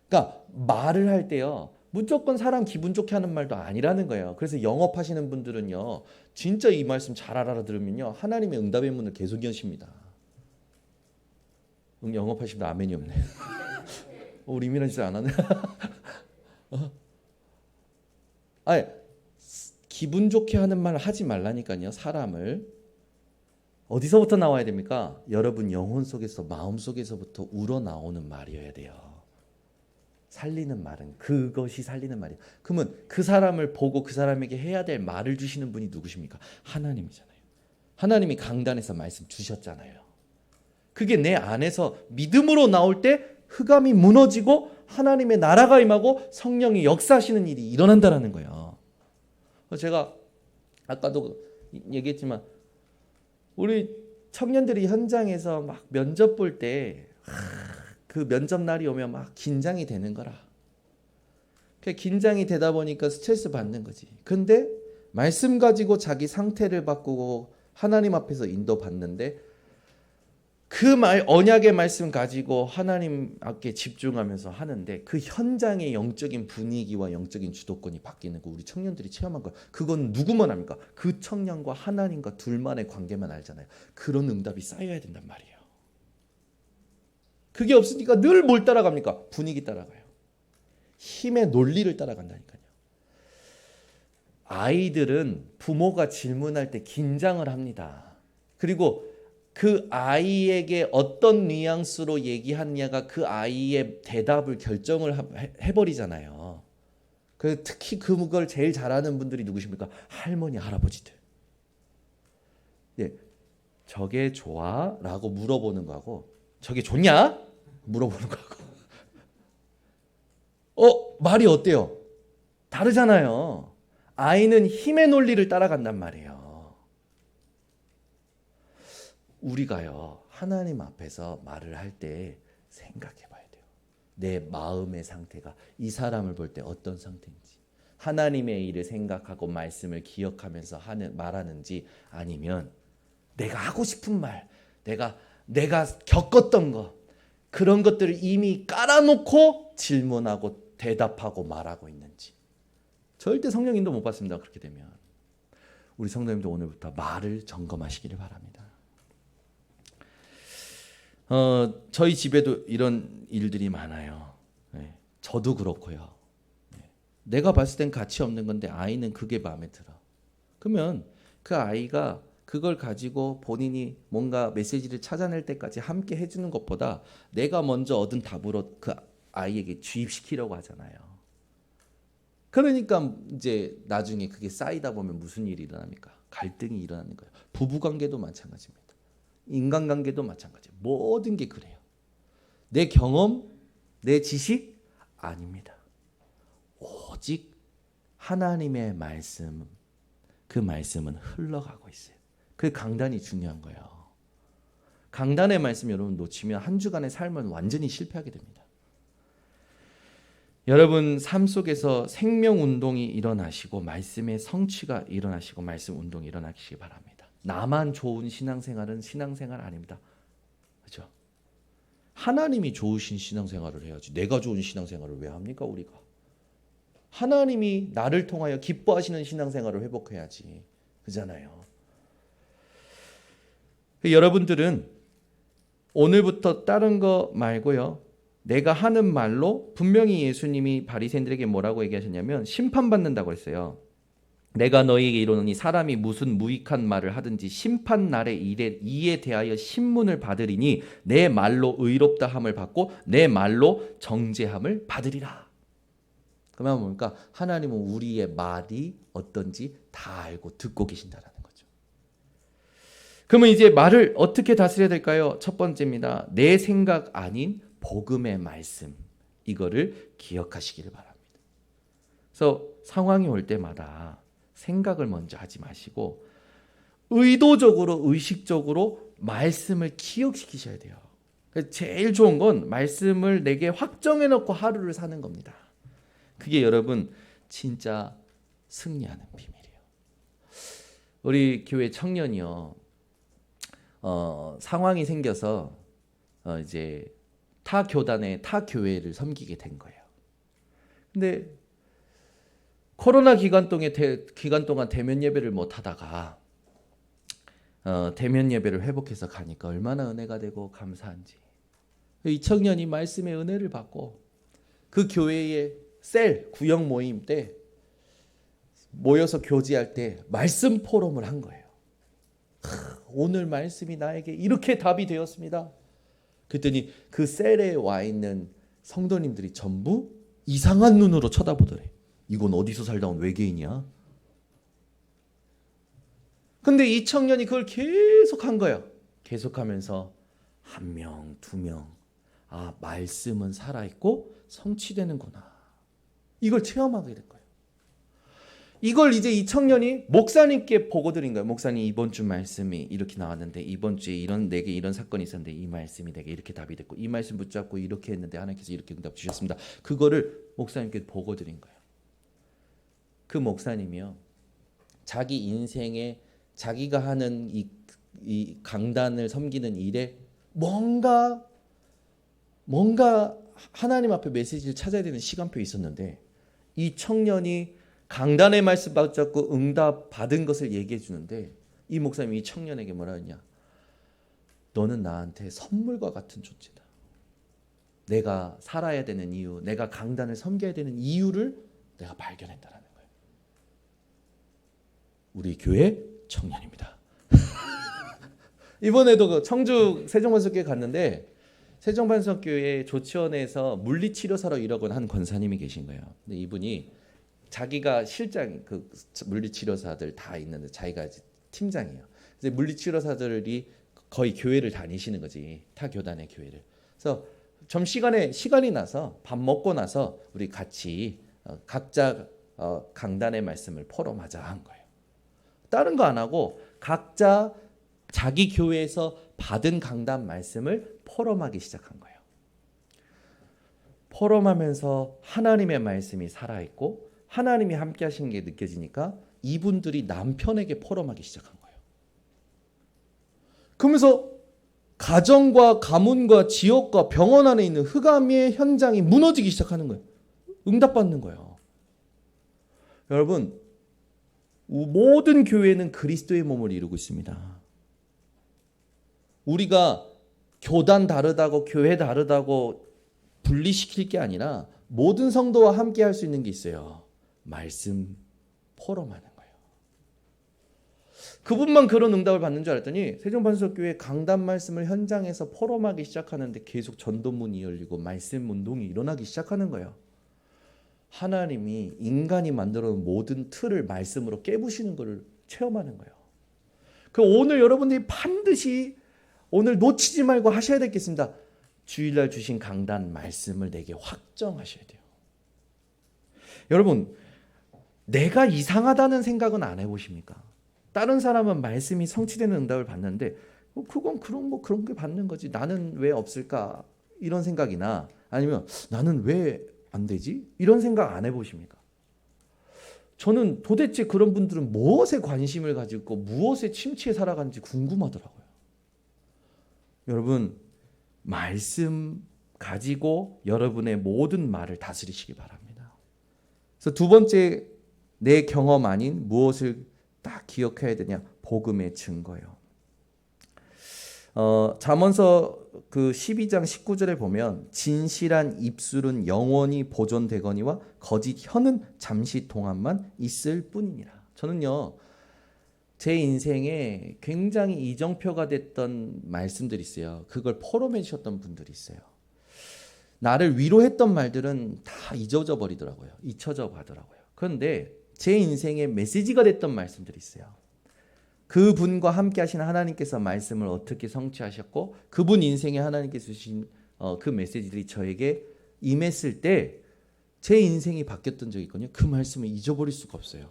그러니까 말을 할 때요, 무조건 사람 기분 좋게 하는 말도 아니라는 거예요. 그래서 영업하시는 분들은요, 진짜 이 말씀 잘 알아들으면요, 하나님의 응답의 문을 계속 여십니다. 영업하시면 아멘이 없네. 우리 이민아 진짜 안 하네. 아니, 기분 좋게 하는 말 하지 말라니까요. 사람을 어디서부터 나와야 됩니까? 여러분 영혼 속에서, 마음 속에서부터 우러나오는 말이어야 돼요. 살리는 말은 그것이 살리는 말이에요. 그러면 그 사람을 보고 그 사람에게 해야 될 말을 주시는 분이 누구십니까? 하나님이잖아요. 하나님이 강단에서 말씀 주셨잖아요. 그게 내 안에서 믿음으로 나올 때 흑암이 무너지고 하나님의 나라가 임하고 성령이 역사하시는 일이 일어난다는 거예요. 제가 아까도 얘기했지만 우리 청년들이 현장에서 막 면접 볼 때 그 면접 날이 오면 막 긴장이 되는 거라. 긴장이 되다 보니까 스트레스 받는 거지. 근데 말씀 가지고 자기 상태를 바꾸고 하나님 앞에서 인도받는데, 그 언약의 말씀 가지고 하나님 앞에 집중하면서 하는데 그 현장의 영적인 분위기와 영적인 주도권이 바뀌는 거 우리 청년들이 체험한 거예요. 그건 누구만 합니까? 그 청년과 하나님과 둘만의 관계만 알잖아요. 그런 응답이 쌓여야 된단 말이에요. 그게 없으니까 늘 뭘 따라갑니까? 분위기 따라가요. 힘의 논리를 따라간다니까요. 아이들은 부모가 질문할 때 긴장을 합니다. 그리고 그 아이에게 어떤 뉘앙스로 얘기하느냐가 그 아이의 대답을 결정을 해버리잖아요. 특히 그걸 제일 잘하는 분들이 누구십니까? 할머니, 할아버지들. 예, 저게 좋아? 라고 물어보는 거하고 저게 좋냐? 물어보는 거하고 말이 어때요? 다르잖아요. 아이는 힘의 논리를 따라간단 말이에요. 우리가요, 하나님 앞에서 말을 할 때 생각해 봐야 돼요. 내 마음의 상태가 이 사람을 볼 때 어떤 상태인지, 하나님의 일을 생각하고 말씀을 기억하면서 말하는지, 아니면 내가 하고 싶은 말, 내가 겪었던 거, 그런 것들을 이미 깔아놓고 질문하고 대답하고 말하고 있는지. 절대 성령님도 못 받습니다. 그렇게 되면 우리 성도님도 오늘부터 말을 점검하시기를 바랍니다. 저희 집에도 이런 일들이 많아요. 네, 저도 그렇고요. 네, 내가 봤을 땐 가치 없는 건데 아이는 그게 마음에 들어. 그러면 그 아이가 그걸 가지고 본인이 뭔가 메시지를 찾아낼 때까지 함께 해주는 것보다 내가 먼저 얻은 답으로 그 아이에게 주입시키려고 하잖아요. 그러니까 이제 나중에 그게 쌓이다 보면 무슨 일이 일어납니까? 갈등이 일어나는 거예요. 부부관계도 마찬가지입니다. 인간관계도 마찬가지예요. 모든 게 그래요. 내 경험, 내 지식 아닙니다. 오직 하나님의 말씀, 그 말씀은 흘러가고 있어요. 그 강단이 중요한 거예요. 강단의 말씀 여러분 놓치면 한 주간의 삶은 완전히 실패하게 됩니다. 여러분 삶 속에서 생명 운동이 일어나시고 말씀의 성취가 일어나시고 말씀 운동이 일어나시기 바랍니다. 나만 좋은 신앙생활은 신앙생활 아닙니다. 그렇죠? 하나님이 좋으신 신앙생활을 해야지 내가 좋은 신앙생활을 왜 합니까 우리가? 하나님이 나를 통하여 기뻐하시는 신앙생활을 회복해야지. 그잖아요. 여러분들은 오늘부터 다른 거 말고요. 내가 하는 말로 분명히 예수님이 바리새인들에게 뭐라고 얘기하셨냐면 심판받는다고 했어요. 내가 너희에게 이르노니 사람이 무슨 무익한 말을 하든지 심판 날의 이에 대하여 신문을 받으리니 내 말로 의롭다 함을 받고 내 말로 정죄함을 받으리라. 그러면 뭡니까? 하나님은 우리의 말이 어떤지 다 알고 듣고 계신다라는 거죠. 그러면 이제 말을 어떻게 다스려야 될까요? 첫 번째입니다. 내 생각 아닌 복음의 말씀, 이거를 기억하시기를 바랍니다. 그래서 상황이 올 때마다 생각을 먼저 하지 마시고 의도적으로 의식적으로 말씀을 기억시키셔야 돼요. 제일 좋은 건 말씀을 내게 확정해 놓고 하루를 사는 겁니다. 그게 여러분 진짜 승리하는 비밀이에요. 우리 교회 청년이요, 상황이 생겨서 이제 타 교회를 섬기게 된 거예요. 근데 코로나 기간 동안 대면 예배를 못 하다가 대면 예배를 회복해서 가니까 얼마나 은혜가 되고 감사한지. 이 청년이 말씀의 은혜를 받고 그 교회의 구역 모임 때 모여서 교제할 때 말씀 포럼을 한 거예요. 오늘 말씀이 나에게 이렇게 답이 되었습니다. 그랬더니 그 셀에 와 있는 성도님들이 전부 이상한 눈으로 쳐다보더래. 이건 어디서 살다 온 외계인이야? 근데 이 청년이 그걸 계속 한 거예요. 계속하면서 한 명, 두 명, 아, 말씀은 살아있고 성취되는구나. 이걸 체험하게 된 거예요. 이걸 이제 이 청년이 목사님께 보고 드린 거예요. 목사님, 이번 주 말씀이 이렇게 나왔는데 이번 주에 내게 이런 사건이 있었는데 이 말씀이 내게 이렇게 답이 됐고 이 말씀 붙잡고 이렇게 했는데 하나님께서 이렇게 응답 주셨습니다. 그거를 목사님께 보고 드린 거예요. 그 목사님이요, 자기 인생에 자기가 하는 이 강단을 섬기는 일에 뭔가 하나님 앞에 메시지를 찾아야 되는 시간표에 있었는데 이 청년이 강단의 말씀 받고 응답 받은 것을 얘기해 주는데 이 목사님이 이 청년에게 뭐라 했냐? 너는 나한테 선물과 같은 존재다. 내가 살아야 되는 이유, 내가 강단을 섬겨야 되는 이유를 내가 발견했다라는 거예요. 우리 교회 청년입니다. 이번에도 그 청주 세종반석교회 갔는데 세종반석교회 조치원에서 물리치료사로 일하고 한 권사님이 계신 거예요. 근데 이분이 자기가 실장, 그 물리치료사들 다 있는데 자기가 팀장이에요. 그래서 물리치료사들이 거의 교회를 다니시는 거지, 타 교단의 교회를. 그래서 시간이 나서 밥 먹고 나서 우리 같이 각자 강단의 말씀을 포럼하자 한 거예요. 다른 거 안 하고 각자 자기 교회에서 받은 강단 말씀을 포럼하기 시작한 거예요. 포럼하면서 하나님의 말씀이 살아있고 하나님이 함께 하시는 게 느껴지니까 이분들이 남편에게 포럼하기 시작한 거예요. 그러면서 가정과 가문과 지역과 병원 안에 있는 흑암의 현장이 무너지기 시작하는 거예요. 응답받는 거예요. 여러분, 모든 교회는 그리스도의 몸을 이루고 있습니다. 우리가 교단 다르다고 교회 다르다고 분리시킬 게 아니라 모든 성도와 함께 할 수 있는 게 있어요. 말씀 포럼하는 거예요. 그분만 그런 응답을 받는 줄 알았더니 세종반석교회 강단 말씀을 현장에서 포럼하기 시작하는데 계속 전도문이 열리고 말씀 운동이 일어나기 시작하는 거예요. 하나님이 인간이 만들어 놓은 모든 틀을 말씀으로 깨부시는 것을 체험하는 거예요. 그 오늘 여러분들이 반드시 오늘 놓치지 말고 하셔야 되겠습니다. 주일날 주신 강단 말씀을 내게 확정하셔야 돼요. 여러분, 내가 이상하다는 생각은 안 해보십니까? 다른 사람은 말씀이 성취되는 응답을 받는데 그건 그런 게 받는 거지. 나는 왜 없을까? 이런 생각이나 아니면 나는 왜 안 되지? 이런 생각 안 해보십니까? 저는 도대체 그런 분들은 무엇에 관심을 가지고 무엇에 침체해 살아가는지 궁금하더라고요. 여러분, 말씀 가지고 여러분의 모든 말을 다스리시기 바랍니다. 그래서 두 번째, 내 경험 아닌 무엇을 딱 기억해야 되냐? 복음의 증거요. 잠언서 그 12장 19절에 보면 진실한 입술은 영원히 보존되거니와 거짓 혀는 잠시 동안만 있을 뿐이니라. 저는요, 제 인생에 굉장히 이정표가 됐던 말씀들이 있어요. 그걸 포럼해 주셨던 분들이 있어요. 나를 위로했던 말들은 다 잊어져 버리더라고요. 잊혀져 가더라고요. 그런데 제 인생에 메시지가 됐던 말씀들이 있어요. 그분과 함께 하신 하나님께서 말씀을 어떻게 성취하셨고 그분 인생에 하나님께서 주신 그 메시지들이 저에게 임했을 때 제 인생이 바뀌었던 적이 있거든요. 그 말씀을 잊어버릴 수가 없어요.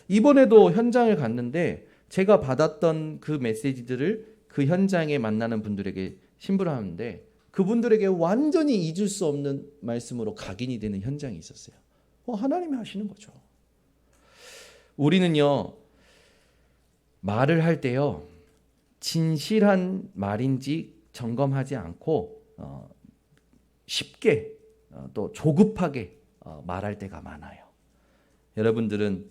이번에도 현장을 갔는데 제가 받았던 그 메시지들을 그 현장에 만나는 분들에게 신부하는데 그분들에게 완전히 잊을 수 없는 말씀으로 각인이 되는 현장이 있었어요. 하나님이 하시는 거죠. 우리는요, 말을 할 때요, 진실한 말인지 점검하지 않고 쉽게 또 조급하게 말할 때가 많아요. 여러분들은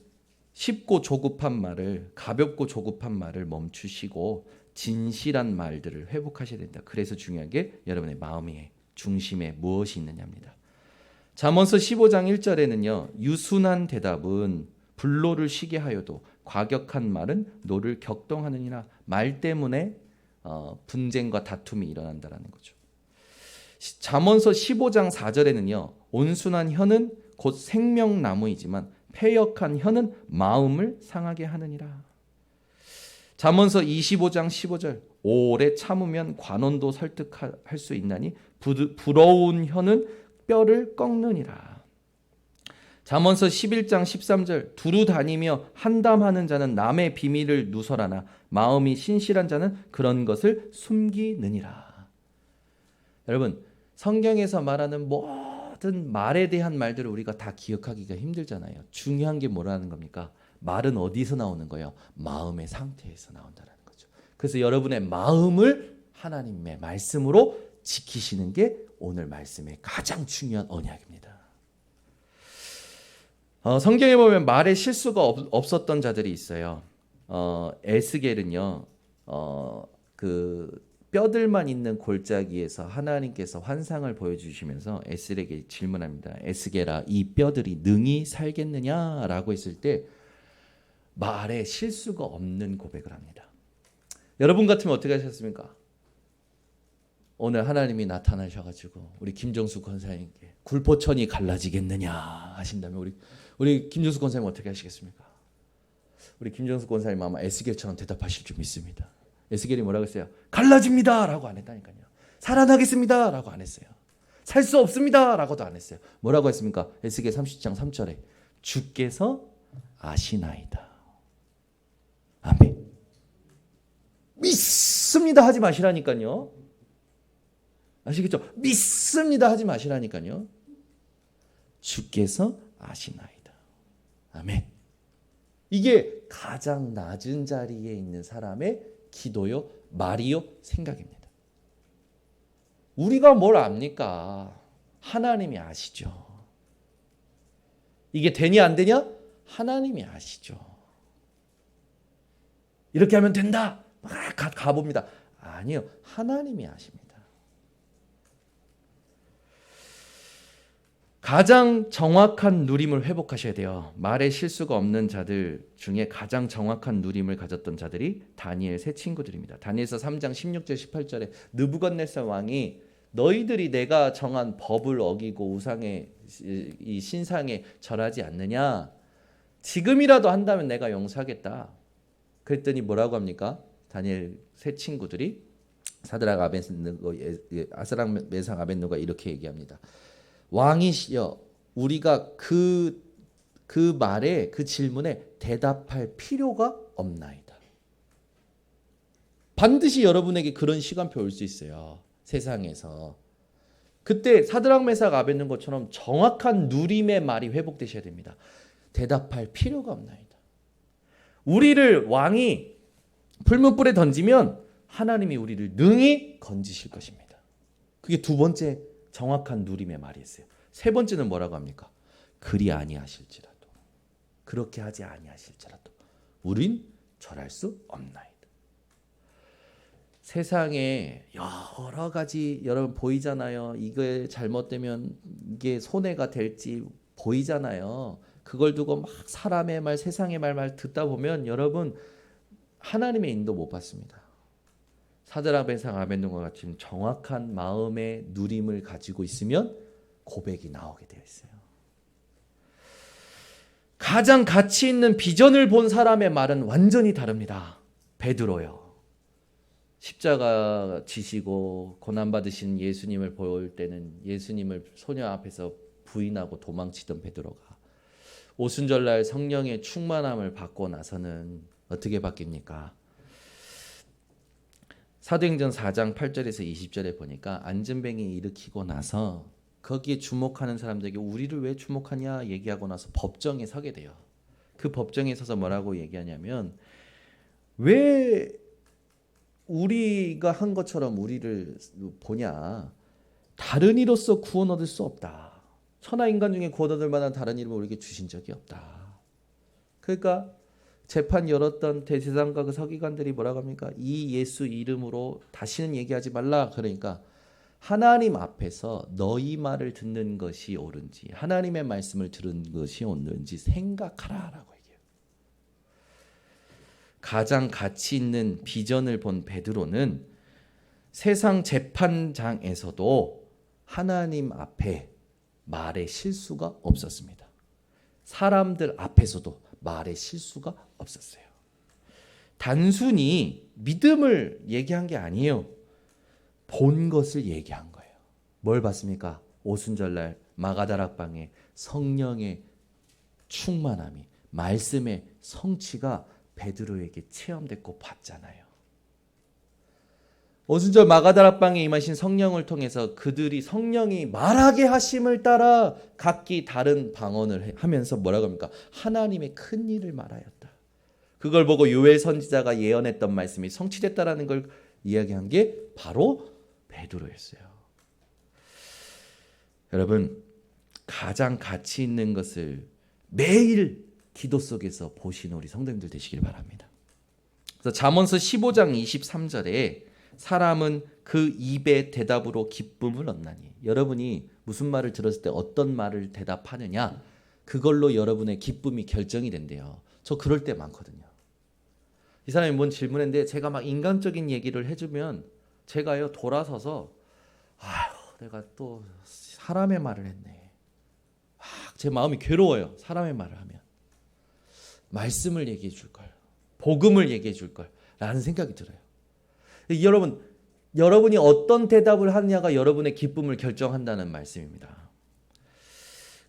쉽고 조급한 말을, 가볍고 조급한 말을 멈추시고 진실한 말들을 회복하셔야 된다. 그래서 중요한 게 여러분의 마음의 중심에 무엇이 있느냐입니다. 잠언서 15장 1절에는요. 유순한 대답은 불로를 쉬게 하여도 과격한 말은 노를 격동하느니라. 말 때문에 분쟁과 다툼이 일어난다는 거죠. 잠언서 15장 4절에는요. 온순한 혀는 곧 생명나무이지만 패역한 혀는 마음을 상하게 하느니라. 잠언서 25장 15절 오래 참으면 관원도 설득할 수 있나니 부러운 혀는 뼈를 꺾느니라. 잠언서 11장 13절 두루 다니며 한담하는 자는 남의 비밀을 누설하나 마음이 신실한 자는 그런 것을 숨기느니라. 여러분, 성경에서 말하는 모든 말에 대한 말들을 우리가 다 기억하기가 힘들잖아요. 중요한 게 뭐라는 겁니까? 말은 어디서 나오는 거예요? 마음의 상태에서 나온다는 거죠. 그래서 여러분의 마음을 하나님의 말씀으로 지키시는 게 오늘 말씀의 가장 중요한 언약입니다. 성경에 보면 말에 실수가 없었던 자들이 있어요. 에스겔은요, 그 뼈들만 있는 골짜기에서 하나님께서 환상을 보여주시면서 에스겔에게 질문합니다. 에스겔아, 이 뼈들이 능히 살겠느냐라고 했을 때 말에 실수가 없는 고백을 합니다. 여러분 같으면 어떻게 하셨습니까? 오늘 하나님이 나타나셔가지고 우리 김정수 권사님께 굴포천이 갈라지겠느냐 하신다면 우리 김정수 권사님 어떻게 하시겠습니까? 우리 김정수 권사님 아마 에스겔처럼 대답하실 줄 믿습니다. 에스겔이 뭐라고 했어요? 갈라집니다 라고 안 했다니까요. 살아나겠습니다 라고 안 했어요. 살 수 없습니다 라고도 안 했어요. 뭐라고 했습니까? 에스겔 30장 3절에 주께서 아시나이다. 아멘. 믿습니다 하지 마시라니까요. 아시겠죠? 믿습니다 하지 마시라니까요. 주께서 아시나이다. 아멘. 이게 가장 낮은 자리에 있는 사람의 기도요, 말이요, 생각입니다. 우리가 뭘 압니까? 하나님이 아시죠. 이게 되냐 안 되냐? 하나님이 아시죠. 이렇게 하면 된다. 막 가봅니다. 아니요. 하나님이 아십니다. 가장 정확한 누림을 회복하셔야 돼요. 말에 실수가 없는 자들 중에 가장 정확한 누림을 가졌던 자들이 다니엘 세 친구들입니다. 다니엘서 3장 16절 18절에 느부갓네살 왕이 너희들이 내가 정한 법을 어기고 우상의 이 신상에 절하지 않느냐? 지금이라도 한다면 내가 용서하겠다. 그랬더니 뭐라고 합니까? 다니엘 세 친구들이 사드락 아스락 메삭 아벳느고가 이렇게 얘기합니다. 왕이시여, 우리가 그 말에, 그 질문에 대답할 필요가 없나이다. 반드시 여러분에게 그런 시간표 올 수 있어요. 세상에서. 그때 사드락 메삭 아벳느고처럼 정확한 누림의 말이 회복되셔야 됩니다. 대답할 필요가 없나이다. 우리를 왕이 풀무불에 던지면 하나님이 우리를 능히 건지실 것입니다. 그게 두 번째 정확한 누림의 말이었어요. 세 번째는 뭐라고 합니까? 그리 아니하실지라도, 그렇게 하지 아니하실지라도 우린 절할 수 없나이다. 세상에 여러 가지 여러분 보이잖아요. 이게 잘못되면 이게 손해가 될지 보이잖아요. 그걸 두고 막 사람의 말, 세상의 말 듣다 보면 여러분 하나님의 인도 못 받습니다. 사드락 메삭 아벳느고가 같은 정확한 마음의 누림을 가지고 있으면 고백이 나오게 되어 있어요. 가장 가치 있는 비전을 본 사람의 말은 완전히 다릅니다. 베드로요. 십자가 지시고 고난받으신 예수님을 볼 때는 예수님을 소녀 앞에서 부인하고 도망치던 베드로가 오순절날 성령의 충만함을 받고 나서는 어떻게 바뀝니까? 사도행전 4장 8절에서 20절에 보니까 안전뱅이 일으키고 나서 거기에 주목하는 사람들에게 우리를 왜 주목하냐 얘기하고 나서 법정에 서게 돼요. 그 법정에 서서 뭐라고 얘기하냐면 왜 우리가 한 것처럼 우리를 보냐. 다른 이로서 구원 얻을 수 없다. 천하 인간 중에 구원 얻을 만한 다른 이름을 우리에게 주신 적이 없다. 그러니까 재판 열었던 대제사장과 그 서기관들이 뭐라고 합니까? 이 예수 이름으로 다시는 얘기하지 말라. 그러니까 하나님 앞에서 너희 말을 듣는 것이 옳은지 하나님의 말씀을 들은 것이 옳은지 생각하라라고 얘기해요. 가장 가치 있는 비전을 본 베드로는 세상 재판장에서도 하나님 앞에 말에 실수가 없었습니다. 사람들 앞에서도 말에 실수가 없었어요. 단순히 믿음을 얘기한 게 아니에요. 본 것을 얘기한 거예요. 뭘 봤습니까? 오순절날 마가다락방에 성령의 충만함이, 말씀의 성취가 베드로에게 체험됐고 봤잖아요. 오순절 마가다락방에 임하신 성령을 통해서 그들이 성령이 말하게 하심을 따라 각기 다른 방언을 하면서 뭐라고 합니까? 하나님의 큰 일을 말하였다. 그걸 보고 요엘 선지자가 예언했던 말씀이 성취됐다라는 걸 이야기한 게 바로 베드로였어요. 여러분, 가장 가치 있는 것을 매일 기도 속에서 보시는 우리 성도님들 되시길 바랍니다. 그래서 잠언서 15장 23절에 사람은 그 입의 대답으로 기쁨을 얻나니, 여러분이 무슨 말을 들었을 때 어떤 말을 대답하느냐, 그걸로 여러분의 기쁨이 결정이 된대요. 저 그럴 때 많거든요. 이 사람이 뭔 질문했는데 제가 막 인간적인 얘기를 해주면 제가요 돌아서서 아휴 내가 또 사람의 말을 했네. 제 마음이 괴로워요. 사람의 말을 하면. 말씀을 얘기해 줄 걸, 복음을 얘기해 줄 걸 라는 생각이 들어요. 여러분이 어떤 대답을 하느냐가 여러분의 기쁨을 결정한다는 말씀입니다.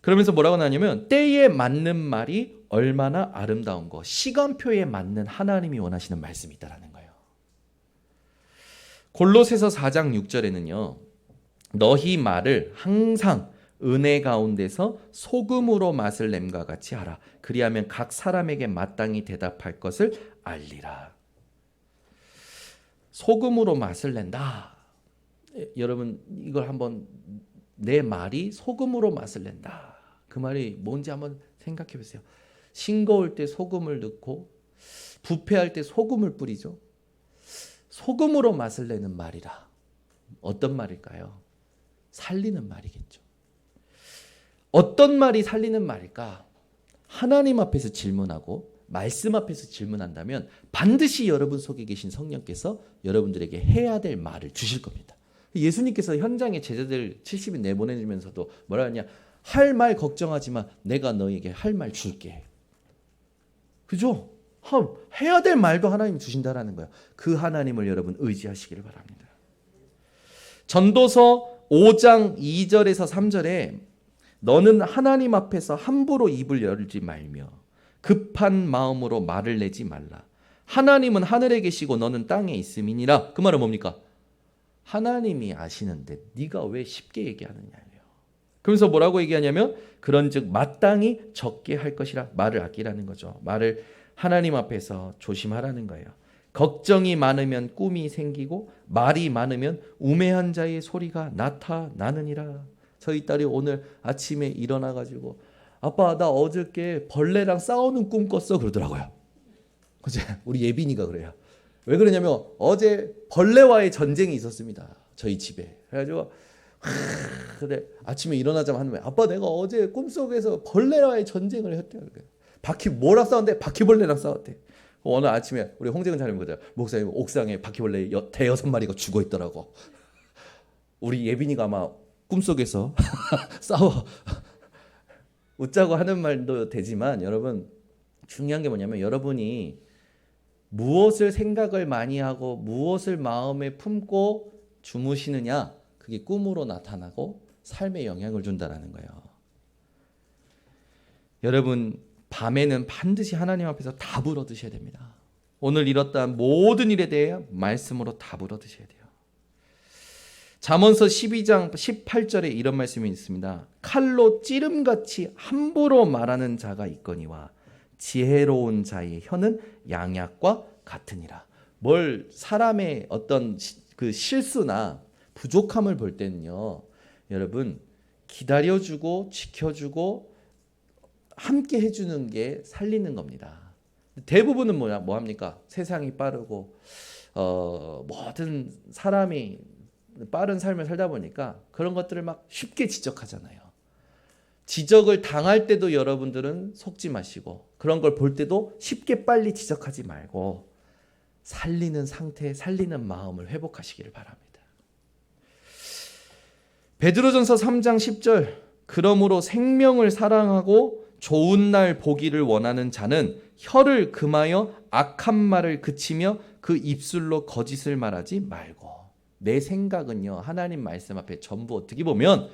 그러면서 뭐라고 하냐면 때에 맞는 말이 얼마나 아름다운 거, 시간표에 맞는 하나님이 원하시는 말씀이 있다라는 거예요. 골로새서 4장 6절에는요. 너희 말을 항상 은혜 가운데서 소금으로 맛을 냄과 같이 하라. 그리하면 각 사람에게 마땅히 대답할 것을 알리라. 소금으로 맛을 낸다. 여러분 이걸 한번, 내 말이 소금으로 맛을 낸다. 그 말이 뭔지 한번 생각해 보세요. 싱거울 때 소금을 넣고 부패할 때 소금을 뿌리죠. 소금으로 맛을 내는 말이라. 어떤 말일까요? 살리는 말이겠죠. 어떤 말이 살리는 말일까? 하나님 앞에서 질문하고 말씀 앞에서 질문한다면 반드시 여러분 속에 계신 성령께서 여러분들에게 해야 될 말을 주실 겁니다. 예수님께서 현장에 제자들 70인 내보내주면서도 뭐라 하냐? 할 말 걱정하지 마. 내가 너에게 할 말 줄게. 그죠? 해야 될 말도 하나님이 주신다라는 거예요. 그 하나님을 여러분 의지하시기를 바랍니다. 전도서 5장 2절에서 3절에 너는 하나님 앞에서 함부로 입을 열지 말며 급한 마음으로 말을 내지 말라. 하나님은 하늘에 계시고 너는 땅에 있음이니라. 그 말은 뭡니까? 하나님이 아시는데 네가 왜 쉽게 얘기하느냐예요. 그러면서 뭐라고 얘기하냐면 그런즉 마땅히 적게 할 것이라. 말을 아끼라는 거죠. 말을 하나님 앞에서 조심하라는 거예요. 걱정이 많으면 꿈이 생기고 말이 많으면 우매한 자의 소리가 나타나느니라. 저희 딸이 오늘 아침에 일어나가지고 아빠 나 어저께 벌레랑 싸우는 꿈 꿨어 그러더라고요. 그제 우리 예빈이가 그래요. 왜 그러냐면 어제 벌레와의 전쟁이 있었습니다. 저희 집에. 그래가지고 근데 아침에 일어나자마자 하는 거예요. 아빠 내가 어제 꿈속에서 벌레와의 전쟁을 했대요. 뭐랑 싸웠는데 바퀴벌레랑 싸웠대. 오늘 아침에 우리 홍재근 장님 보자. 목사님 옥상에 바퀴벌레 대여섯 마리가 죽어 있더라고. 우리 예빈이가 아마 꿈속에서 싸워. 웃자고 하는 말도 되지만 여러분 중요한 게 뭐냐면 여러분이 무엇을 생각을 많이 하고 무엇을 마음에 품고 주무시느냐 그게 꿈으로 나타나고 삶에 영향을 준다는 거예요. 여러분 밤에는 반드시 하나님 앞에서 답을 얻으셔야 됩니다. 오늘 이뤘던 모든 일에 대해 말씀으로 답을 얻으셔야 돼요. 잠언서 12장 18절에 이런 말씀이 있습니다. 칼로 찌름같이 함부로 말하는 자가 있거니와 지혜로운 자의 혀는 양약과 같으니라. 사람의 어떤 그 실수나 부족함을 볼 때는요. 여러분 기다려주고 지켜주고 함께 해주는 게 살리는 겁니다. 대부분은 뭐 합니까? 세상이 빠르고 모든 사람이 빠른 삶을 살다 보니까 그런 것들을 막 쉽게 지적하잖아요. 지적을 당할 때도 여러분들은 속지 마시고 그런 걸 볼 때도 쉽게 빨리 지적하지 말고 살리는 상태, 살리는 마음을 회복하시기를 바랍니다. 베드로전서 3장 10절 그러므로 생명을 사랑하고 좋은 날 보기를 원하는 자는 혀를 금하여 악한 말을 그치며 그 입술로 거짓을 말하지 말고. 내 생각은요 하나님 말씀 앞에 전부 어떻게 보면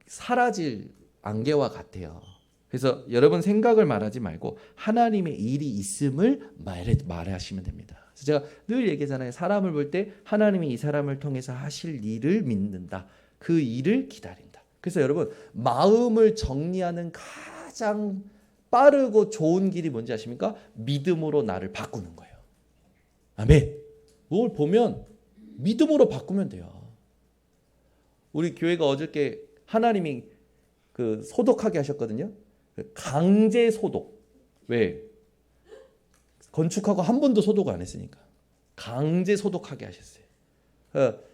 사라질 안개와 같아요. 그래서 여러분 생각을 말하지 말고 하나님의 일이 있음을 말하시면 됩니다. 그래서 제가 늘 얘기하잖아요. 사람을 볼 때 하나님이 이 사람을 통해서 하실 일을 믿는다. 그 일을 기다린다. 그래서 여러분 마음을 정리하는 가장 빠르고 좋은 길이 뭔지 아십니까? 믿음으로 나를 바꾸는 거예요. 아멘. 그걸 보면 믿음으로 바꾸면 돼요. 우리 교회가 어저께 하나님이 그 소독하게 하셨거든요. 강제 소독. 왜? 건축하고 한 번도 소독을 안 했으니까. 강제 소독하게 하셨어요.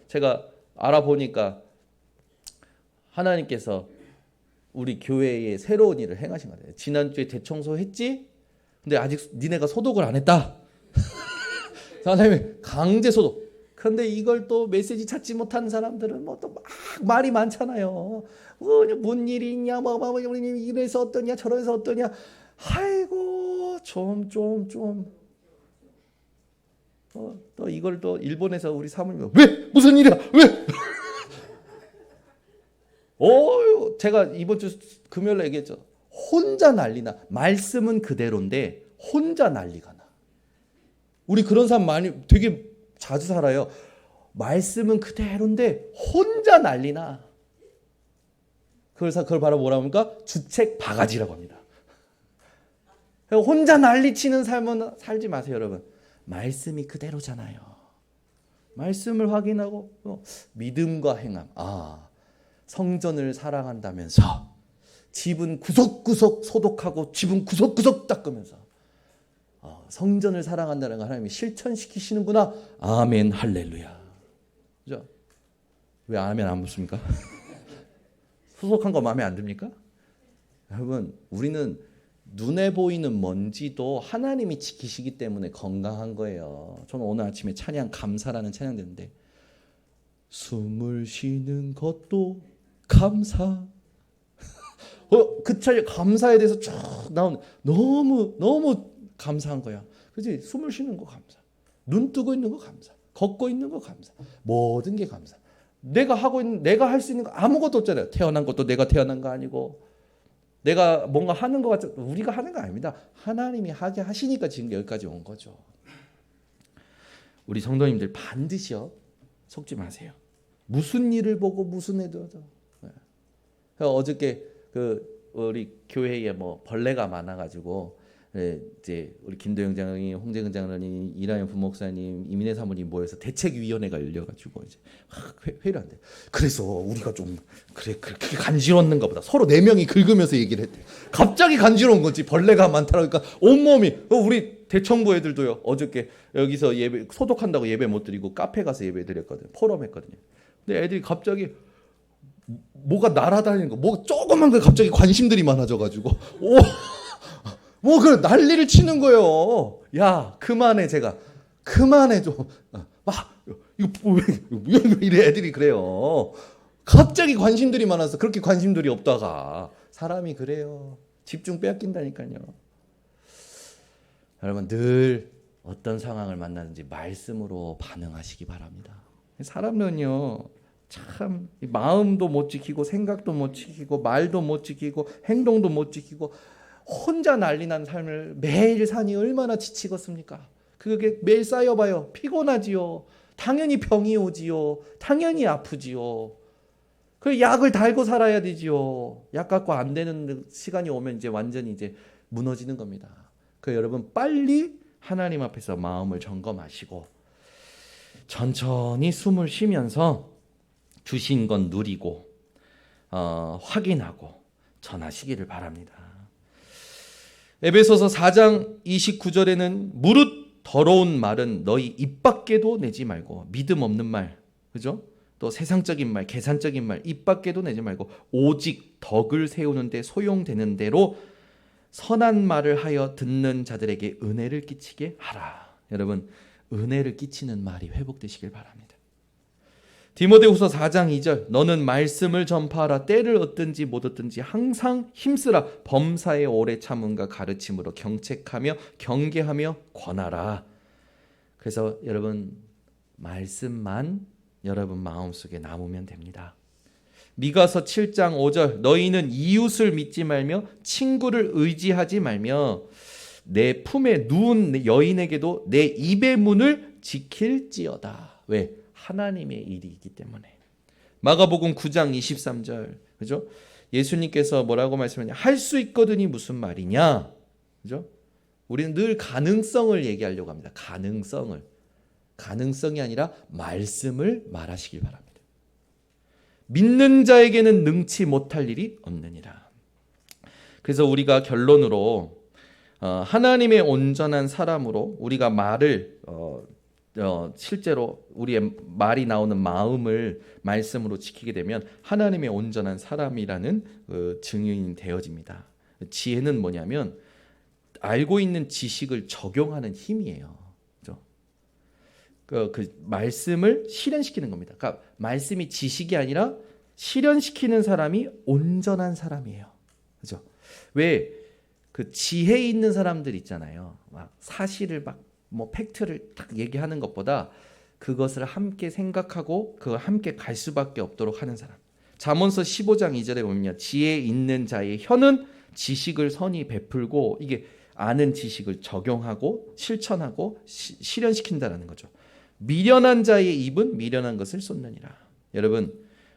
제가 알아보니까 하나님께서 우리 교회에 새로운 일을 행하신 거예요. 지난주에 대청소 했지? 근데 아직 니네가 소독을 안 했다. 하나님이 강제 소독. 그런데 이걸 또 메시지 찾지 못하는 사람들은 뭐 또 막 말이 많잖아요. 뭔 일이 있냐, 이래서 어떠냐, 저래서 어떠냐. 아이고 또 이걸 또 일본에서 우리 사모님 왜 무슨 일이야 왜? 제가 이번 주 금요일에 얘기했죠. 혼자 난리나. 말씀은 그대로인데 혼자 난리가 나. 우리 그런 사람 많이 되게 자주 살아요. 말씀은 그대로인데 혼자 난리나. 그래서 그걸 바로 뭐라고 합니까? 주책 바가지라고 합니다. 혼자 난리치는 삶은 살지 마세요, 여러분. 말씀이 그대로잖아요. 말씀을 확인하고 믿음과 행함. 성전을 사랑한다면서 집은 구석구석 소독하고 집은 구석구석 닦으면서 성전을 사랑한다는 걸 하나님이 실천시키시는구나. 아멘 할렐루야. 그죠? 왜 아멘 안 묻습니까? 소속한 거 마음에 안 듭니까? 여러분, 우리는 눈에 보이는 먼지도 하나님이 지키시기 때문에 건강한 거예요. 저는 오늘 아침에 찬양 감사라는 찬양 듣는데 숨을 쉬는 것도 감사. 그 찬양 감사에 대해서 쭉 나온 너무 감사한 거야. 그렇지? 숨을 쉬는 거 감사. 눈 뜨고 있는 거 감사. 걷고 있는 거 감사. 모든 게 감사. 내가 할 수 있는 거 아무것도 없잖아요. 태어난 것도 내가 태어난 거 아니고 내가 뭔가 하는 것 같아. 우리가 하는 거 아닙니다. 하나님이 하게 하시니까 지금 여기까지 온 거죠. 우리 성도님들 반드시요. 속지 마세요. 무슨 일을 보고 무슨 애도 어저께 우리 교회에 벌레가 많아가지고 이제 우리 김도영 장로님, 홍재근 장로님, 이라연 부목사님, 이민혜 사모님 모여서 대책위원회가 열려가지고 이제 회의를 한대. 그래서 우리가 좀 그렇게 간지럽는가 보다. 서로 4명이 긁으면서 얘기를 했대. 갑자기 간지러운 거지. 벌레가 많다니까 온몸이. 우리 대청부 애들도요. 어저께 여기서 예배 소독한다고 예배 못 드리고 카페 가서 예배 드렸거든요. 포럼했거든요. 근데 애들이 갑자기 뭐가 날아다니는 거, 뭐 조그만 거 갑자기 관심들이 많아져가지고 그 난리를 치는 거예요. 야, 그만해 그만해 좀. 이거 이래 애들이 그래요. 갑자기 관심들이 많아서 그렇게 관심들이 없다가 사람이 그래요. 집중 빼앗긴다니까요. 여러분 늘 어떤 상황을 만나든지 말씀으로 반응하시기 바랍니다. 사람은요 참 마음도 못 지키고 생각도 못 지키고 말도 못 지키고 행동도 못 지키고 혼자 난리난 삶을 매일 사니 얼마나 지치겠습니까? 그게 매일 쌓여봐요. 피곤하지요. 당연히 병이 오지요. 당연히 아프지요. 그 약을 달고 살아야 되지요. 약 갖고 안 되는 시간이 오면 이제 완전히 이제 무너지는 겁니다. 그 여러분 빨리 하나님 앞에서 마음을 점검하시고 천천히 숨을 쉬면서 주신 건 누리고 확인하고 전하시기를 바랍니다. 에베소서 4장 29절에는 무릇 더러운 말은 너희 입 밖에도 내지 말고 믿음 없는 말, 그죠? 또 세상적인 말, 계산적인 말 입 밖에도 내지 말고 오직 덕을 세우는 데 소용되는 대로 선한 말을 하여 듣는 자들에게 은혜를 끼치게 하라. 여러분 은혜를 끼치는 말이 회복되시길 바랍니다. 디모데후서 4장 2절 너는 말씀을 전파하라. 때를 얻든지 못 얻든지 항상 힘쓰라. 범사에 오래 참음과 가르침으로 경책하며 경계하며 권하라. 그래서 여러분 말씀만 여러분 마음속에 남으면 됩니다. 미가서 7장 5절 너희는 이웃을 믿지 말며 친구를 의지하지 말며 내 품에 누운 여인에게도 내 입의 문을 지킬지어다. 왜? 하나님의 일이 있기 때문에. 마가복음 9장 23절. 그죠? 예수님께서 뭐라고 말씀하냐? 할 수 있거든이 무슨 말이냐? 그죠? 우리는 늘 가능성을 얘기하려고 합니다. 가능성이 아니라 말씀을 말하시길 바랍니다. 믿는 자에게는 능치 못할 일이 없느니라. 그래서 우리가 결론으로 하나님의 온전한 사람으로 우리가 말을 실제로 우리의 말이 나오는 마음을 말씀으로 지키게 되면 하나님의 온전한 사람이라는 증인이 되어집니다. 지혜는 뭐냐면 알고 있는 지식을 적용하는 힘이에요. 그렇죠? 그 말씀을 실현시키는 겁니다. 그러니까 말씀이 지식이 아니라 실현시키는 사람이 온전한 사람이에요. 그렇죠? 왜 그 지혜 있는 사람들 있잖아요. 막 사실을 팩트를 딱 얘기하는 것보다 그것을 함께 생각하고 그걸 함께 갈 수밖에 없도록 하는 사람. 잠언서 15장 2절에 보면 지혜 있는 자의 혀는 지식을 선히 베풀고 이게 아는 지식을 적용하고 실천하고 실현시킨다라는 거죠. 미련한 자의 입은 미련한 것을 쏟느니라. 여러분,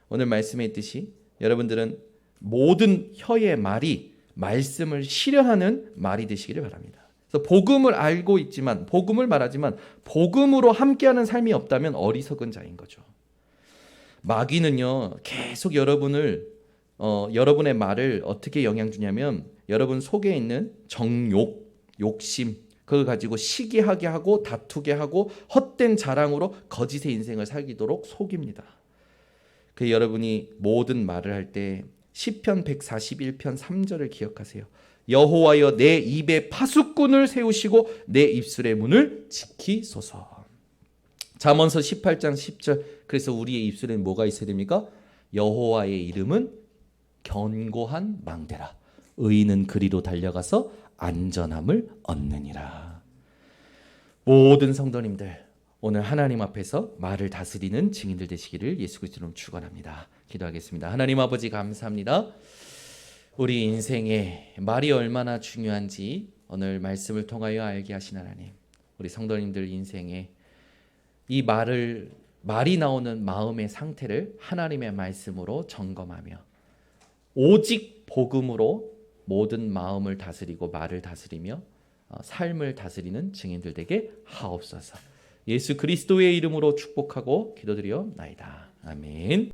오늘 말씀에 있듯이 여러분들은 모든 혀의 말이 말씀을 실현하는 말이 되시기를 바랍니다. 그래서 복음을 알고 있지만, 복음을 말하지만 복음으로 함께하는 삶이 없다면 어리석은 자인 거죠. 마귀는요, 계속 여러분의 말을 어떻게 영향 주냐면 여러분 속에 있는 정욕, 욕심, 그걸 가지고 시기하게 하고 다투게 하고 헛된 자랑으로 거짓의 인생을 살기도록 속입니다. 그 여러분이 모든 말을 할 때 시편 141편 3절을 기억하세요. 여호와여 내 입에 파수꾼을 세우시고 내 입술의 문을 지키소서. 잠언서 18장 10절. 그래서 우리의 입술에는 뭐가 있어야 됩니까? 여호와의 이름은 견고한 망대라. 의인은 그리로 달려가서 안전함을 얻느니라. 모든 성도님들, 오늘 하나님 앞에서 말을 다스리는 증인들 되시기를 예수 그리스도로 축원합니다. 기도하겠습니다. 하나님 아버지 감사합니다. 우리 인생에 말이 얼마나 중요한지 오늘 말씀을 통하여 알게 하신 하나님, 우리 성도님들 인생에 이 말이 나오는 마음의 상태를 하나님의 말씀으로 점검하며 오직 복음으로 모든 마음을 다스리고 말을 다스리며 삶을 다스리는 증인들 되게 하옵소서. 예수 그리스도의 이름으로 축복하고 기도드리옵나이다. 아멘.